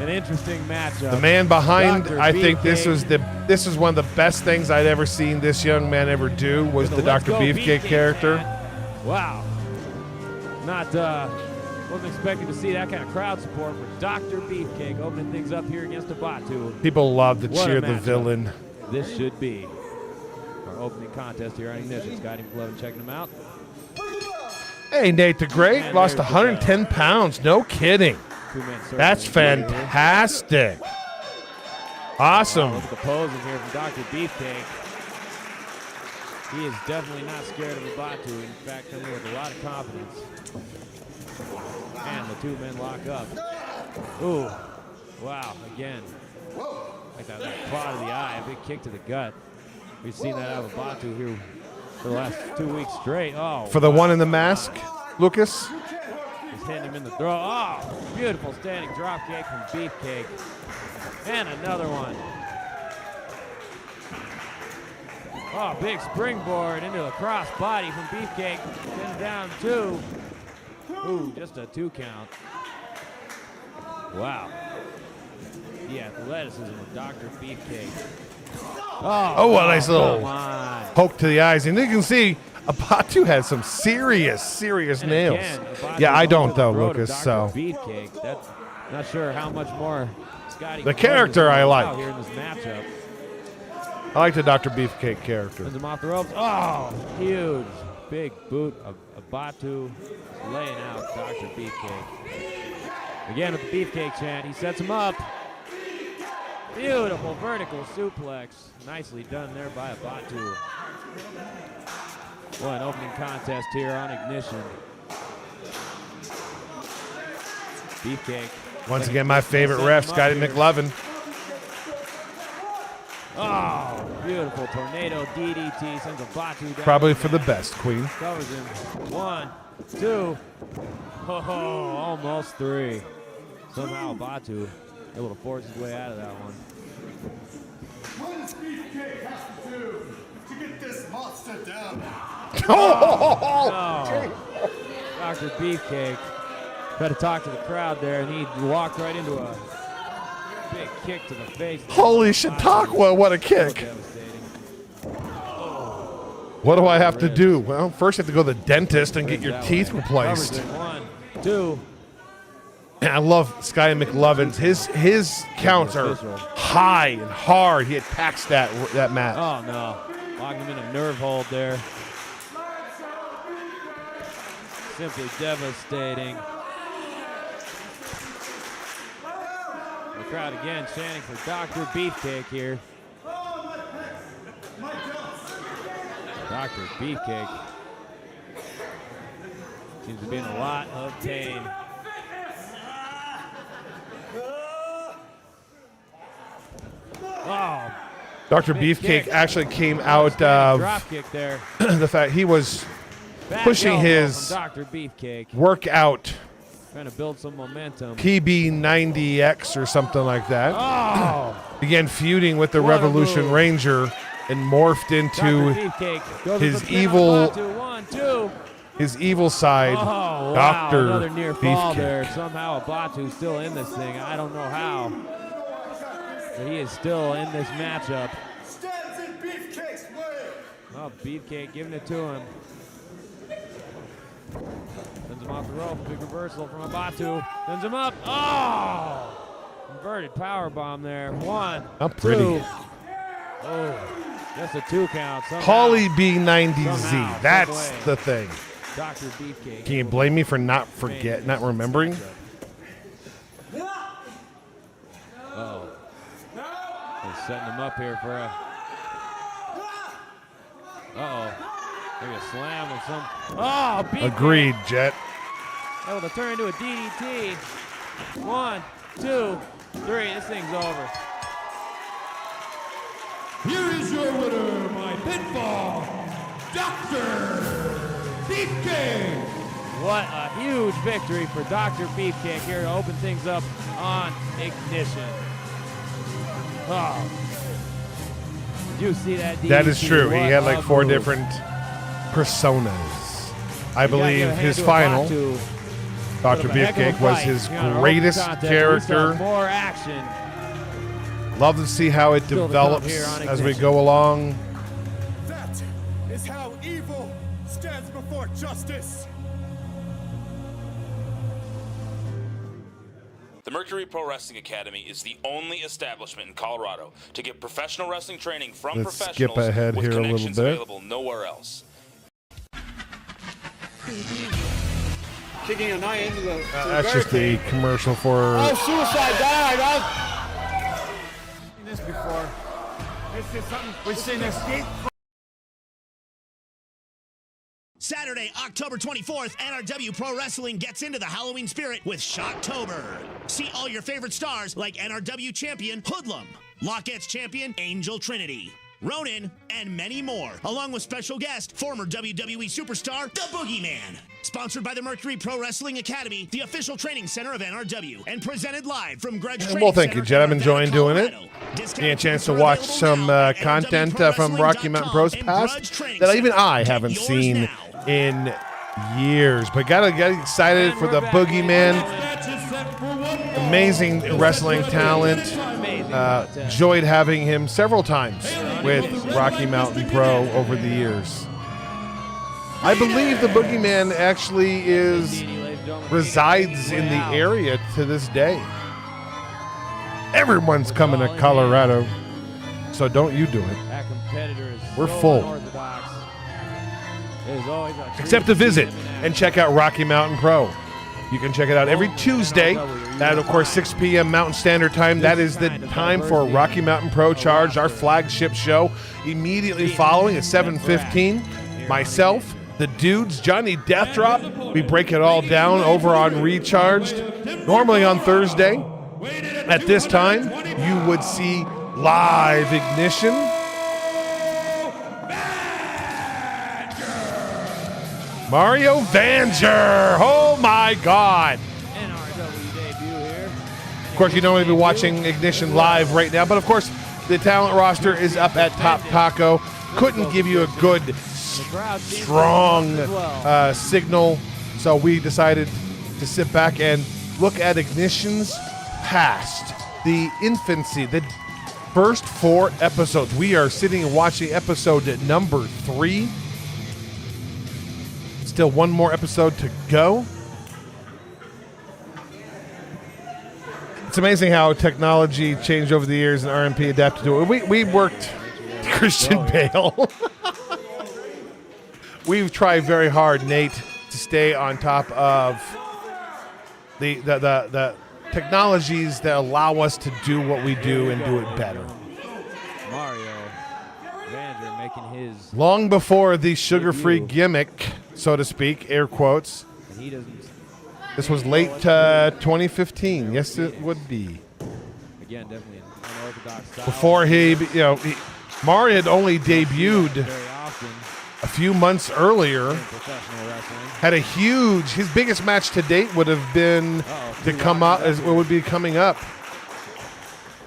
an interesting matchup. The man behind, Dr. I think this Beefcake. was one of the best things I'd ever seen this young man ever do, was the Let's Dr. go Beefcake character. chant. Wow. Not wasn't expecting to see that kind of crowd support for Dr. Beefcake opening things up here against a Batu. People love to What a cheer the matchup. villain. This should be our opening contest here on Ignition. Scotty McLovin checking them out. Hey, Nate the Great And lost there's the 110 pounds. No kidding. Two-man circle That's here. fantastic. Awesome. Look at the posing here from Dr. Beefcake. He is definitely not scared of the Batu. In fact, coming with a lot of confidence. And the 2 men lock up. Ooh. Wow. Again. Like that claw to the eye, a big kick to the gut. We've seen that out of Batu here for the last 2 weeks straight. Oh. For the one in the mask, Lucas. He's hitting him in the throat. Oh, beautiful standing drop kick from Beefcake. And another one. Oh, big springboard into the cross body from Beefcake. Then down 2. Ooh, just a 2 count. Wow. The athleticism of Dr. Beefcake. Oh, a nice little come on. poke to the eyes. And you can see Batu has some serious And nails. again, Batu Yeah, I going don't to the though, throat of Lucas. Dr. So Beefcake. That's not sure how much more Scotty The McLovin character is I gonna like. allow here in this matchup. I like the Dr. Beefcake character. Sends him off the ropes. Oh, huge. Big boot of Batu laying out Dr. Beefcake. Again with the Beefcake chant. He sets him up. Beautiful vertical suplex. Nicely done there by a Batu. What an opening contest here on Ignition. Beefcake. Once again, my favorite ref, Scotty McLovin. Oh, beautiful tornado DDT. Sends a Batu down. Probably for the best, Queen. Covers him. 1, 2. Oh, almost 3. Somehow Batu able to force his way out of that one. What does Beefcake have to do to get this monster down? Oh, Dr. Beefcake tried to talk to the crowd there, and he walked right into a big kick to the face. Holy Chautauqua, what a So kick. devastating. What do I have to do? Well, first you have to go to the dentist and get your That teeth way. replaced. Covers him. 1, 2. And I love Scotty McLovin's. His counts are high and hard. He attacks that match. Oh, no. Locked him in a nerve hold there. Simply devastating. The crowd again chanting for Dr. Beefcake here. Dr. Beefcake seems to be in a lot of pain. Oh, Dr. big Beefcake kick. actually came out drop of kick there. the fact he was Back pushing elbow his from Dr. Beefcake, workout trying to build some momentum. PB90X or something like that. Oh, Began feuding with the What a Revolution move. Ranger and morphed Dr. into Beefcake goes his for the pin on evil- Batu. 1, 2. his evil side, Oh, wow, Dr. another near fall Beefcake. there. Somehow Batu's still in this thing. I don't know how. But he is still in this matchup. Stands in Beefcake's way. Oh, Beefcake giving it to him. Sends him off the rope. Big reversal from a Batu. Sends him up. Oh! Inverted power bomb there. 1, How pretty. 2. Oh, just a 2 count. Somehow, Paulie B90Z. Somehow, That's someway. the thing. Dr. Beefcake. Can you blame me for not remembering? Oh. They're setting him up here for a. Uh-oh. Maybe a slam or some. Oh, Beefcake. Agreed, Jet. Able to turn into a DDT. 1, 2, 3. This thing's over. Here is your winner by pinfall, Dr. Beefcake. What a huge victory for Dr. Beefcake here to open things up on Ignition. Oh. Did you see that DDT? That is true. He What had like a 4 move. different personas. I You gotta give believe a hand his to a final, Batu. Dr. Put up a heck of a Beefcake, was fight. his You know, an open greatest contest, we saw character. More action. Love to see how it Still to come develops here on as we Ignition. go along. That is how evil stands before justice. The Mercury Pro Wrestling Academy is the only establishment in Colorado to get professional wrestling training from Let's skip professionals ahead with here a little connections bit. available nowhere else. Kicking a knife into the That's just the commercial for. Oh, suicide dive. This before. This is something we've seen escape. Saturday, October 24th, NRW Pro Wrestling gets into the Halloween spirit with Shocktober. See all your favorite stars like NRW champion Hoodlum, Lockett's champion Angel Trinity, Ronin, and many more, along with special guest, former WWE superstar, The Boogeyman. Sponsored by the Mercury Pro Wrestling Academy, the official training center of NRW, and presented live from Greg's Training Well, thank Center you, Jet. I'm in enjoying Ravenna, doing it. Colorado. Discounted Getting a chance to tickets are watch available some now at content from Rocky Mountain Pros past and that even I Get haven't yours seen now. in years. But gotta get excited for the Boogeyman. Amazing wrestling talent. Enjoyed having him several times with Rocky Mountain Pro over the years. I believe the Boogeyman actually resides in the area to this day. Everyone's coming to Colorado, so don't you do it. That competitor is We're so full. unorthodox. There's always a Except to visit and check out Rocky Mountain Pro. You can check it out every Tuesday at, of course, 6 p.m. Mountain Standard Time. That is the time for Rocky Mountain Pro Charged, our flagship show. Immediately following at 7:15, myself, the dudes, Johnny Deathdrop, we break it all down over on Recharged. Normally on Thursday, at this time, you would see live Ignition. Mario Vanger. Oh my God. NRW debut here. Of course, you don't want to be watching Ignition live right now, but of course, the talent roster is up at Top Taco. Couldn't give you a good, strong signal, so we decided to sit back and look at Ignition's past, the infancy, the first 4 episodes. We are sitting and watching episode number 3. Still one more episode to go. It's amazing how technology changed over the years and RMP adapted to it. We worked Christian Bale. We've tried very hard, Nate, to stay on top of the technologies that allow us to do what we do and do it better. Mario Vander making his. Long before the sugar-free gimmick, so to speak, air quotes. And he doesn't. This was late 2015. Yes, it would be. Again, definitely an unorthodox style. Before Mario had only debuted Very often a few months earlier. in professional wrestling. Had a huge, his biggest match to date would have been to come up, as what would be coming up.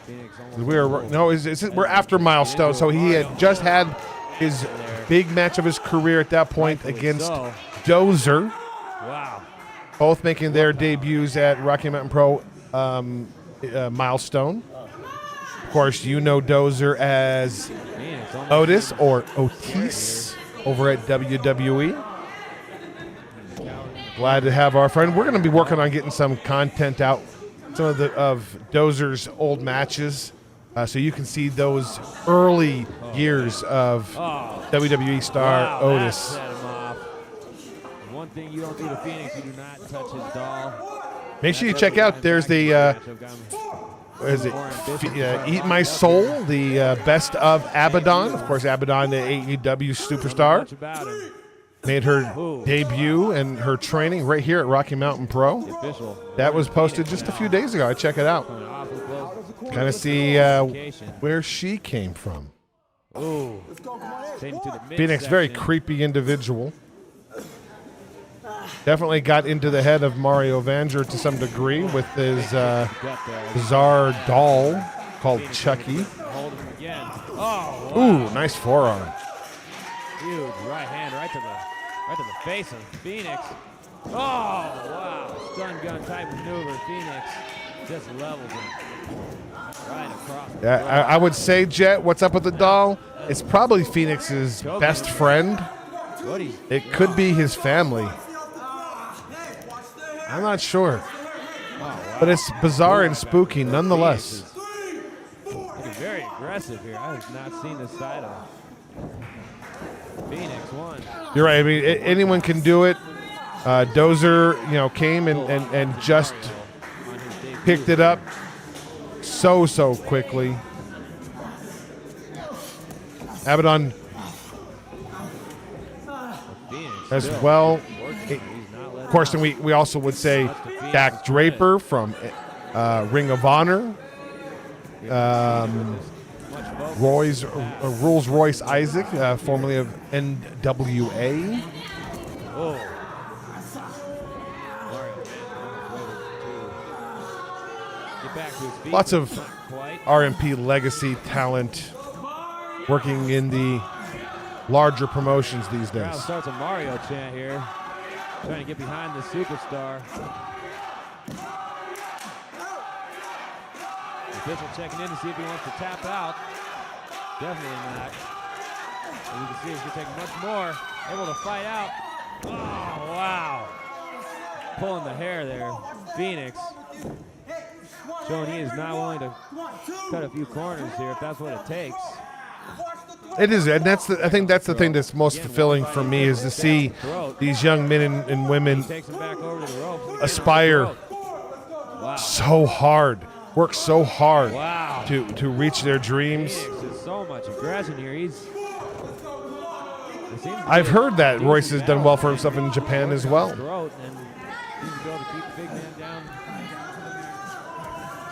Phoenix almost We're after milestone, so he had just had his big match of his career at that point Rightfully against so. Dozer, Wow. both making their debuts at Rocky Mountain Pro Milestone. Of course, you know Dozer as Phoenix almost Otis or Otis over at WWE. Glad to have our friend. We're going to be working on getting some content out, some of Dozer's old matches, so you can see those early years of WWE star wow, Otis. that set him off. One thing you don't do to Phoenix, you do not touch his doll. Make sure you check out. There's the what is it? Eat My Soul, the best of Abaddon. Of course, Abaddon, the AEW superstar. Much about him. Made her debut and her training right here at Rocky Mountain Pro. That was posted just a few days ago. I check it out. Kind of see where she came from. Ooh. Phoenix, very creepy individual. Definitely got into the head of Mario Vanger to some degree with his bizarre doll called Chucky. Hold him again. Oh, wow. Ooh, nice forearm. Huge right hand right to the face of Phoenix. Oh, wow. Stun gun type maneuver. Phoenix just levels him right across. Yeah, I would say, Jet, what's up with the doll? It's probably Phoenix's best friend. It could be his family. I'm not sure. But it's bizarre and spooky nonetheless. Looking very aggressive here. I have not seen this side of Phoenix one. You're right. I mean, anyone can do it. Dozer, came and just picked it up so quickly. Abaddon as well. Of course, and we also would say Dak Draper from Ring of Honor. Rolls Royce Isaac, formerly of NWA. Oh. Lots of RMP legacy talent working in the larger promotions these days. Crowd starts a Mario chant here, trying to get behind the superstar. Official checking in to see if he wants to tap out. Definitely not. As you can see, he's going to take much more. Able to fight out. Oh, wow. Pulling the hair there. Phoenix showing he is not willing to cut a few corners here if that's what it takes. It is, and I think that's the thing that's most fulfilling for me is to see these young men and women aspire so hard, work so hard to reach their dreams. There's so much aggression here. I've heard that Royce has done well for himself in Japan as well. Seems to be able to keep the big man down.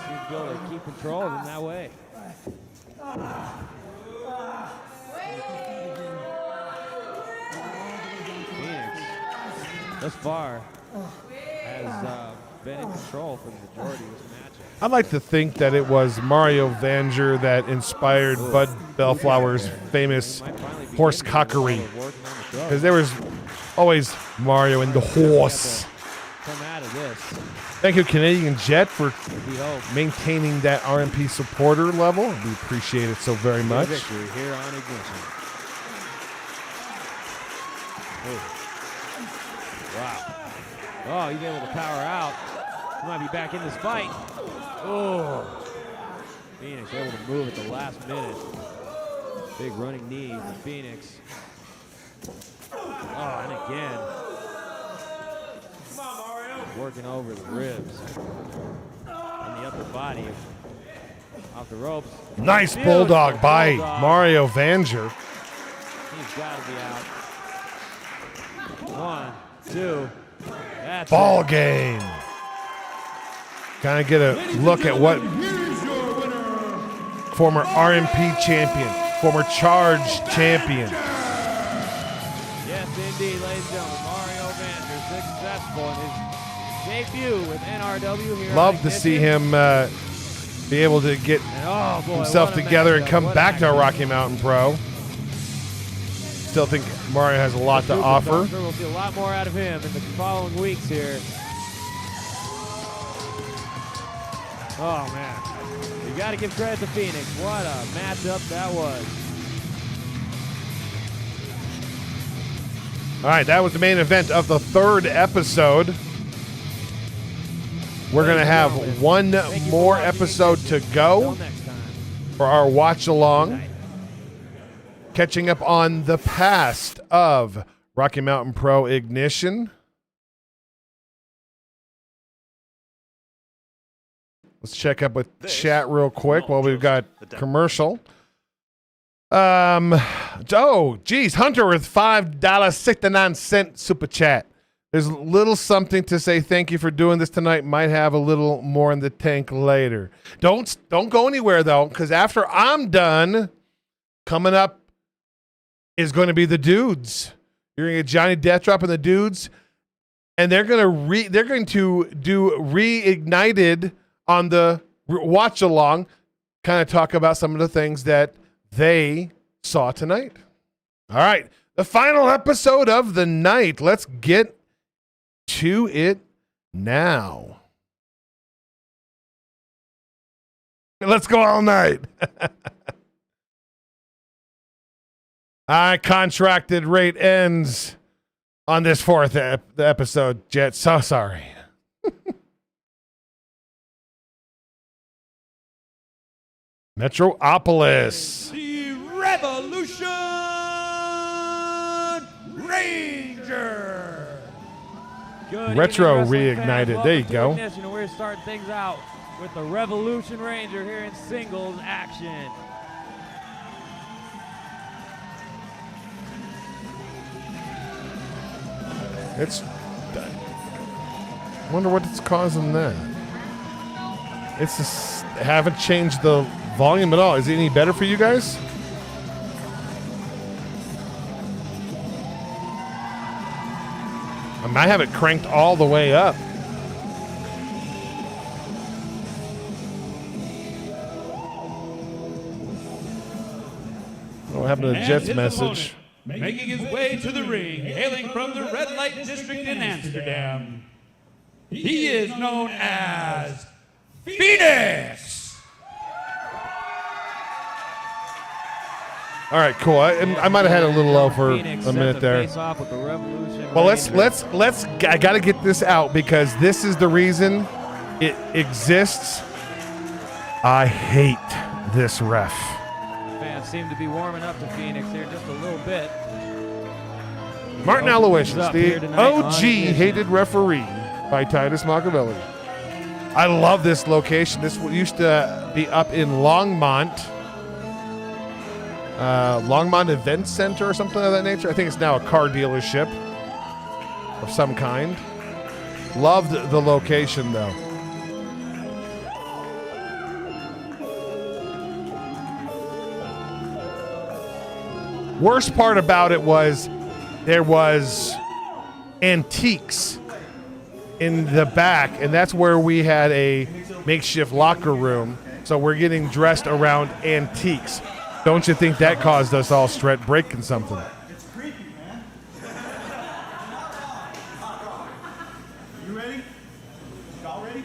Seems to be able to keep control of him that way. Phoenix, thus far, has been in control for the majority of this match. I'd like to think that it was Mario Vanger that inspired Bud Bellflower's famous horse cockery. Because there was always Mario and the horse. Come out of this. Thank you, Canadian Jet, for maintaining that RMP supporter level. We appreciate it so very much. Victory here on Ignition. Wow. Oh, he's able to power out. He might be back in this fight. Oh. Phoenix able to move at the last minute. Big running knee for Phoenix. Oh, and again. Working over the ribs. And the upper body. Off the ropes. Nice bulldog by Mario Vanger. He's got to be out. 1, 2. That's Ball it. game. Kind of get a look at what former RMP champion, former Charge champion. Yes, indeed, ladies and gentlemen. Mario Vanger successful in his debut with NRW here. Love to see him be able to get himself together and come back to Rocky Mountain Pro. Still think Mario has a lot to offer. We'll see a lot more out of him in the following weeks here. Oh, man. You got to give credit to Phoenix. What a matchup that was. All right, that was the main event of the third episode. We're going to have one more episode to go for our watch along. Catching up on the past of Rocky Mountain Pro Ignition. Let's check up with chat real quick while we've got commercial. Oh, geez, Hunter with $5.69 super chat. There's a little something to say thank you for doing this tonight. Might have a little more in the tank later. Don't go anywhere though, because after I'm done, coming up is going to be the dudes. You're going to get Johnny Death Drop and the dudes, and they're going to do Reignited on the watch along, kind of talk about some of the things that they saw tonight. All right, the final episode of the night. Let's get to it now. Let's go all night. All right, contracted rate ends on this fourth episode, Jet. So sorry. Metropolis. The Revolution Ranger. Good Retro evening, wrestling Reignited. fans. There you Welcome to go. Ignition. We're starting things out with the Revolution Ranger here in singles action. Wonder what it's causing that. It's just haven't changed the volume at all. Is it any better for you guys? I have it cranked all the way up. What happened to the And Jets his message? opponent, making his way to the ring, hailing from the red light district in Amsterdam. He is known as Phoenix. All right, cool. I might have had a little low for a minute there. Well, I got to get this out because this is the reason it exists. I hate this ref. Fans seem to be warming up to Phoenix here just a little bit. Martin Aloysius, the OG hated referee by Titus Machiavelli. I love this location. This used to be up in Longmont. Longmont Event Center or something of that nature. I think it's now a car dealership of some kind. Loved the location though. Worst part about it was there was antiques in the back, and that's where we had a makeshift locker room. So we're getting dressed around antiques. Don't you think that caused us all breaking something? It's creepy, man. You ready? Y'all ready?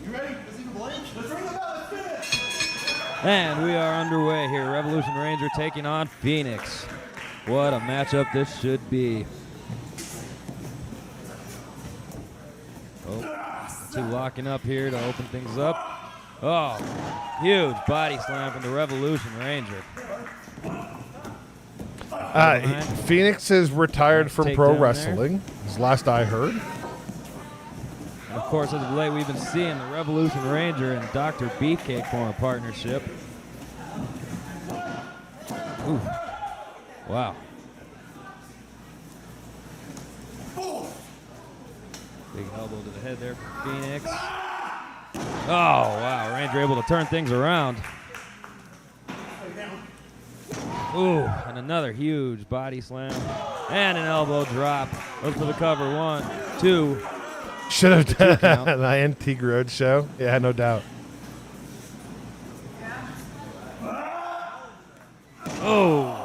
You ready? Let's even blink. Let's ring the bell. Let's finish. And we are underway here. Revolution Ranger taking on Phoenix. What a matchup this should be. Oh, two locking up here to open things up. Oh, huge body slam from the Revolution Ranger. Phoenix is retired from Take pro down wrestling, is last I heard. And of course, as of late, we've been seeing the Revolution Ranger and Dr. Beefcake form a partnership. Ooh. Wow. Big elbow to the head there for Phoenix. Oh, wow. Ranger able to turn things around. Ooh, and another huge body slam. And an elbow drop. Goes for the cover. 1, 2. Should have done an Antique Road show. Yeah, no doubt. Oh.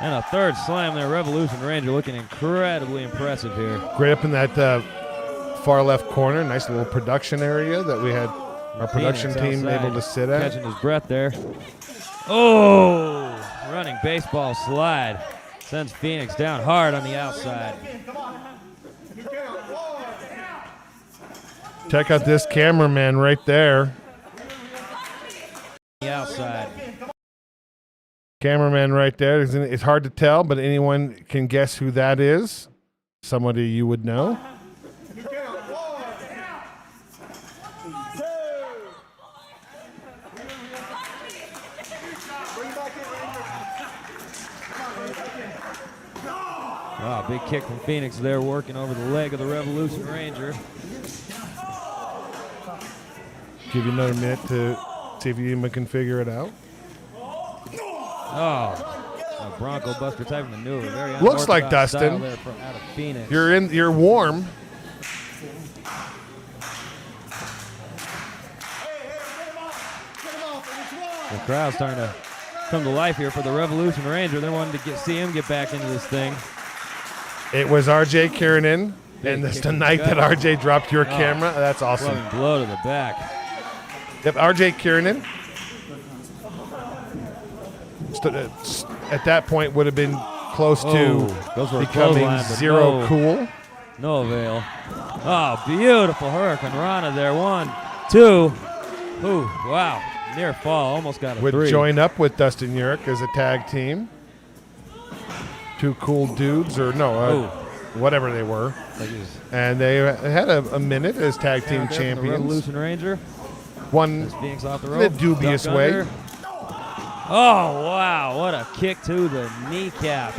And a third slam there. Revolution Ranger looking incredibly impressive here. Great up in that far left corner. Nice little production area that we had our production Phoenix team outside, able to sit at. Catching his breath there. Oh, running baseball slide. Sends Phoenix down hard on the outside. Check out this cameraman right there. The outside. Cameraman right there. It's hard to tell, but anyone can guess who that is. Somebody you would know. Wow, big kick from Phoenix there, working over the leg of the Revolution Ranger. Give you another minute to see if you even can figure it out. Oh, a Bronco Buster type maneuver. Very Looks like unorthodox style Dustin. there from out of Phoenix. You're warm. The crowd's starting to come to life here for the Revolution Ranger. They wanted to see him get back into this thing. It was RJ Kiernan, and it's kick the in the night that gut. RJ dropped your camera. That's awesome. Flowing blow to the back. If RJ Kiernan at that point would have been close those to were becoming clothesline, but zero no. cool. No avail. Oh, beautiful Hurricane Rana there. 1, 2. Ooh, wow. Near fall. Almost got a Would 3. join up with Dustin Urich as a tag team. Two cool dudes, or no, whatever they were. And they had a minute as tag team Down there from the champions. Revolution Ranger. One Phoenix off the in rope. a dubious Duck way. under. Oh, wow. What a kick to the kneecap.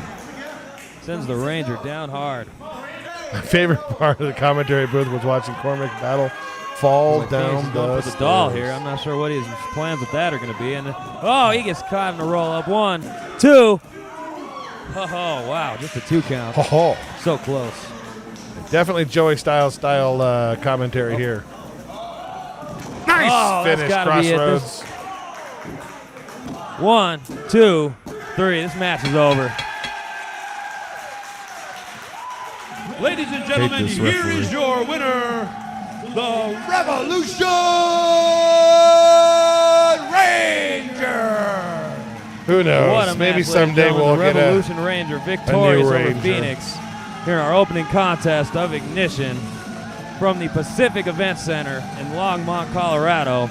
Sends the Ranger down hard. My favorite part of the commentary booth was watching Cormac Battle fall Like down Phoenix is going the for the doll stairs. here. I'm not sure what his plans with that are going to be. And oh, he gets caught in a roll up. 1, 2. Oh, wow. Just a 2 count. Oh, So close. definitely Joey Styles style commentary here. Nice Oh, that's finish, gotta be it. Crossroads. 1, 2, 3. This match is over. Ladies and gentlemen, this here referee. is your winner, the Revolution Ranger. Who knows? What a Maybe match, ladies someday and we'll gentlemen. get The a. Revolution Ranger victorious over Ranger. Phoenix here in our opening contest of Ignition from the Pacific Event Center in Longmont, Colorado.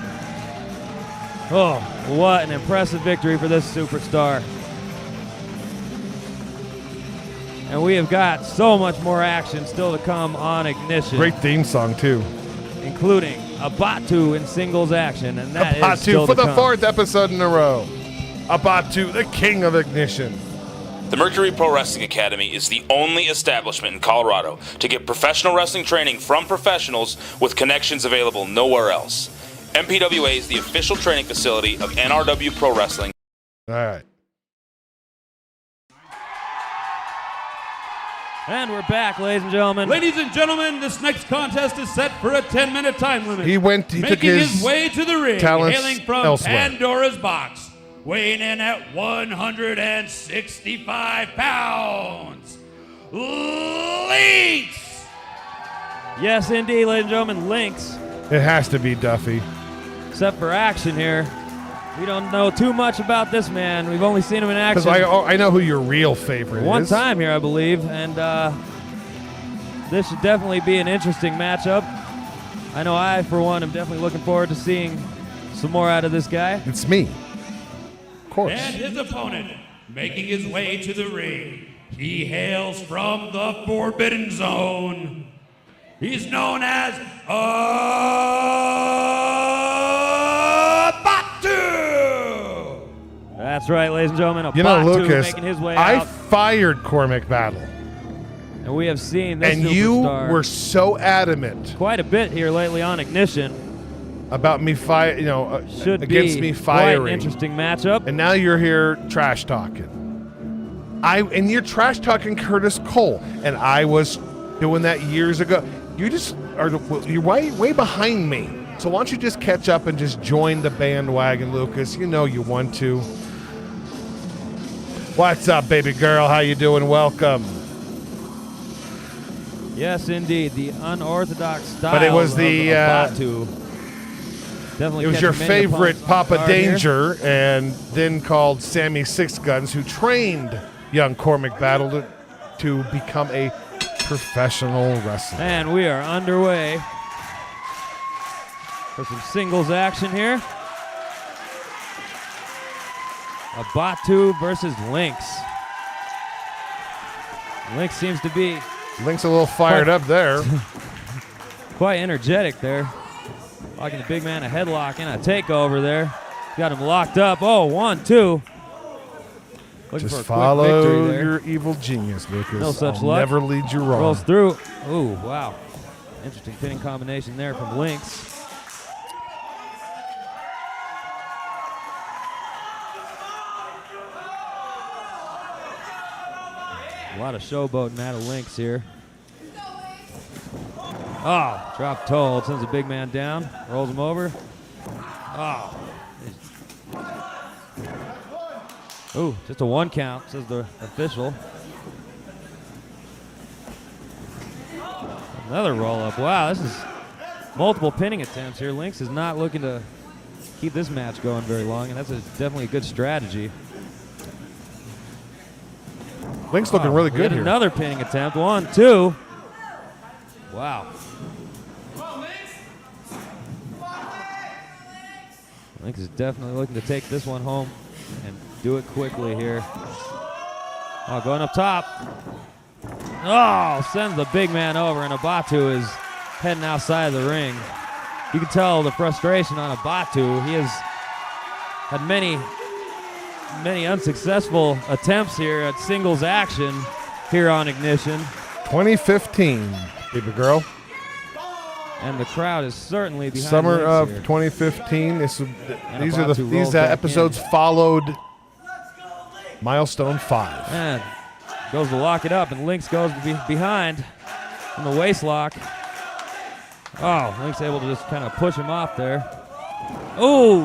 Oh, what an impressive victory for this superstar. And we have got so much more action still to come on Ignition, Great theme song, too. including a Batu in singles action, and that is Batu still for to the come. 4th episode in a row. A Batu, the king of Ignition. The Mercury Pro Wrestling Academy is the only establishment in Colorado to get professional wrestling training from professionals with connections available nowhere else. MPWA is the official training facility of NRW Pro Wrestling. All right. And we're back, ladies and gentlemen. Ladies and gentlemen, this next contest is set for a 10-minute time limit. He took Making his his way to the ring, talents hailing from elsewhere. Pandora's Box, weighing in at 165 pounds. Lynx! Yes, indeed, ladies and gentlemen, Lynx. It has to be Duffy. Except for action here. We don't know too much about this man. We've only seen him in Because action I know who your real favorite one is. time here, I believe. And this should definitely be an interesting matchup. I know I, for one, am definitely looking forward to seeing some more out of this guy. It's me. Of course. And his opponent, making his way to the ring. He hails from the Forbidden Zone. He's known as Batu. That's right, ladies and gentlemen. You know, Batu Lucas, making his way I out. fired Cormac Battle. And we have seen this And you superstar were so adamant quite a bit here lately on Ignition. about me Should against be me quite an firing. interesting matchup. And now you're here trash talking. And you're trash talking Curtis Cole, and I was doing that years ago. You're way behind me. So why don't you just catch up and just join the bandwagon, Lucas? You know you want to. What's up, baby girl? How you doing? Welcome. Yes, indeed, the unorthodox style. But it was the of Batu. Definitely it was catching your many favorite opponents off Papa guard here. Danger, and then called Sammy Six Guns, who trained young Cormac Battle to become a professional wrestler. And we are underway for some singles action here. A Batu versus Lynx. Lynx seems to be Link's a little fired up there. quite energetic there. Locking the big man a headlock and a takeover there. Got him locked up. Oh, 1-2. Looking Just for a follow quick victory there. your evil genius, Lucas. No such I'll luck. never lead you wrong. Rolls through. Ooh, wow. Interesting pinning combination there from Lynx. A lot of showboating out of Lynx here. Oh, drop toe. Sends the big man down. Rolls him over. Oh. Ooh, just a 1 count, says the official. Another roll up. Wow, this is multiple pinning attempts here. Lynx is not looking to keep this match going very long, and that's definitely a good strategy. Link's looking really good here. Another pinning attempt. 1-2. Wow. Lynx is definitely looking to take this one home and do it quickly here. Oh, going up top. Oh, sends the big man over, and Batu is heading outside of the ring. You can tell the frustration on Batu. He has had many unsuccessful attempts here at singles action here on Ignition. 2015, baby girl. And the crowd is certainly behind Summer Lynx of here. 2015. Batu rolls back episodes in. followed Milestone 5. And goes to lock it up, and Lynx goes behind in the waist lock. Oh, Lynx able to just kind of push him off there. Oh,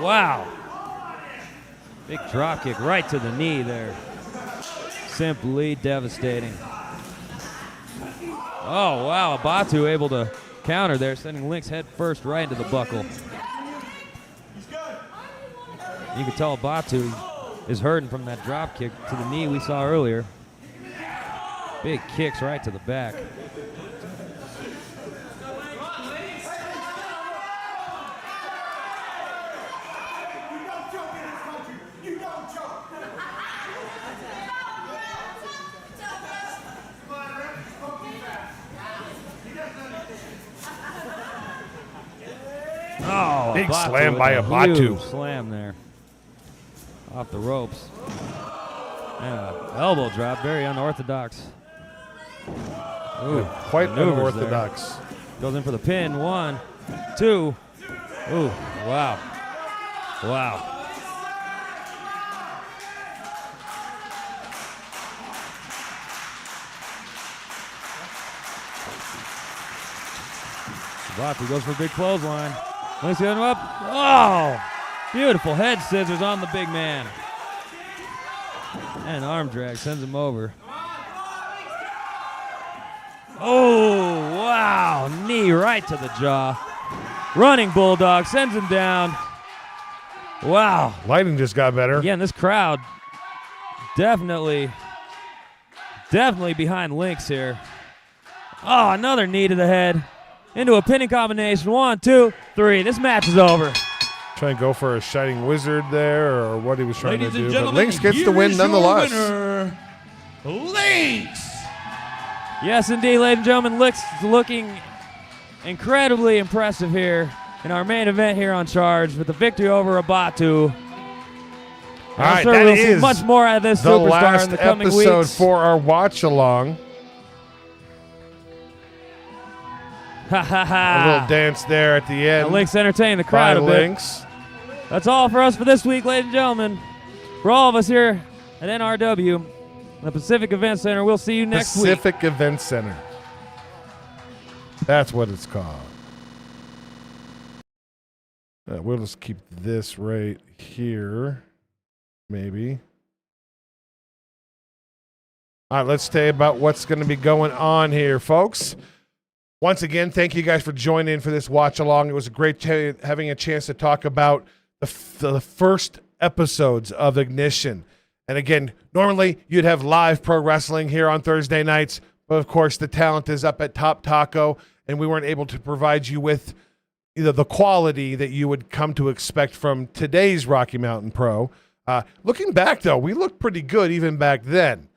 wow. Big drop kick right to the knee there. Simply devastating. Oh, wow. Batu able to counter there, sending Lynx head first right into the buckle. You can tell Batu is hurting from that drop kick to the knee we saw earlier. Big kicks right to the back. Oh, Big Batu slam with by a a Batu. huge slam there. Off the ropes. And a elbow drop, very unorthodox. Ooh, Quite maneuvers unorthodox. there. Goes in for the pin. 1, 2. Ooh, wow. Wow. Batu goes for a big clothesline. Let's get him up. Oh! Beautiful head scissors on the big man. And arm drag sends him over. Oh, wow. Knee right to the jaw. Running Bulldog sends him down. Wow. Lighting just got better. Again, this crowd definitely behind Lynx here. Oh, another knee to the head. Into a pinning combination. 1, 2, 3. This match is over. Trying to go for a Shining Wizard there, or what he was trying Ladies to and do. But gentlemen, Lynx gets the here win is your nonetheless. winner, Lynx. Yes, indeed, ladies and gentlemen. Lynx looking incredibly impressive here in our main event here on Charge with the victory over Batu. All right, sure that we'll see is much more out of this the superstar last in the coming episode weeks. for our watch along. Ha ha A ha. little dance there at the end. Lynx entertaining the by crowd a bit. Lynx. That's all for us for this week, ladies and gentlemen. For all of us here at NRW, the Pacific Event Center, we'll see you next week. Pacific Event Center. That's what it's called. We'll just keep this right here, maybe. All right, let's tell you about what's going to be going on here, folks. Once again, thank you guys for joining in for this watch along. It was a great having a chance to talk about the first episodes of Ignition. And again, normally you'd have live pro wrestling here on Thursday nights, but of course the talent is up at Top Taco, and we weren't able to provide you with either the quality that you would come to expect from today's Rocky Mountain Pro. Looking back, though, we looked pretty good even back then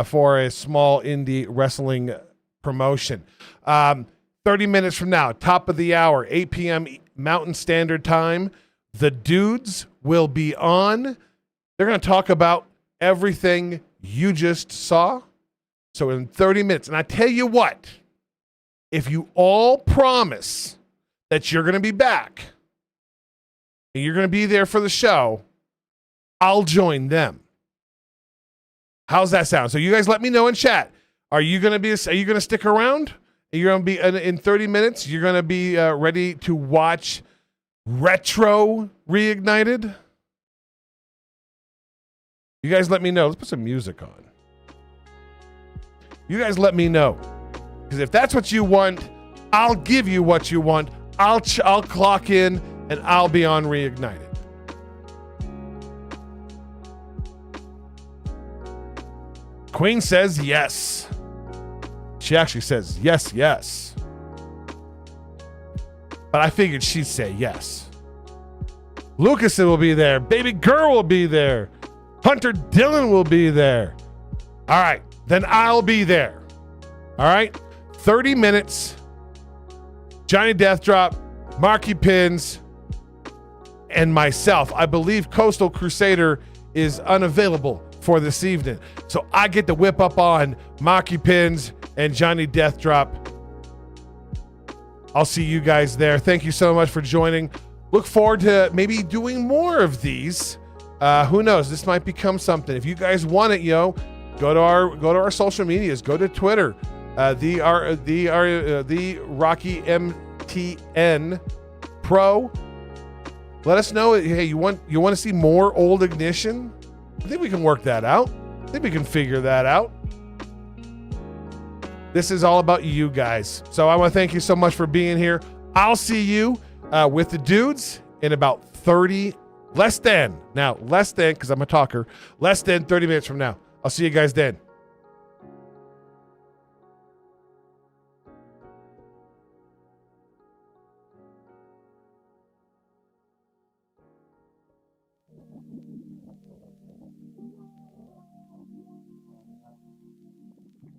for a small indie wrestling promotion. 30 minutes from now, top of the hour, 8 p.m. Mountain Standard Time, the dudes will be on. They're going to talk about everything you just saw. So in 30 minutes, and I tell you what, if you all promise that you're going to be back and you're going to be there for the show, I'll join them. How's that sound? So you guys let me know in chat. Are you going to stick around? You're going to be in 30 minutes. You're going to be ready to watch Retro Reignited. You guys let me know. Let's put some music on. You guys let me know. Because if that's what you want, I'll give you what you want. I'll clock in and I'll be on Reignited. Queen says yes. She actually says yes, yes. But I figured she'd say yes. Lucason will be there. Baby Girl will be there. Hunter Dillon will be there. All right, then I'll be there. All right, 30 minutes. Johnny Deathdrop, Marky Pins, and myself. I believe Coastal Crusader is unavailable for this evening. So I get to whip up on Marky Pins and Johnny Deathdrop. I'll see you guys there. Thank you so much for joining. Look forward to maybe doing more of these. Who knows? This might become something. If you guys want it, go to our social medias. Go to Twitter. The Rocky MTN Pro. Let us know. Hey, you want to see more old Ignition? I think we can work that out. I think we can figure that out. This is all about you guys. So I want to thank you so much for being here. I'll see you with the dudes in about less than, because I'm a talker, less than 30 minutes from now. I'll see you guys then.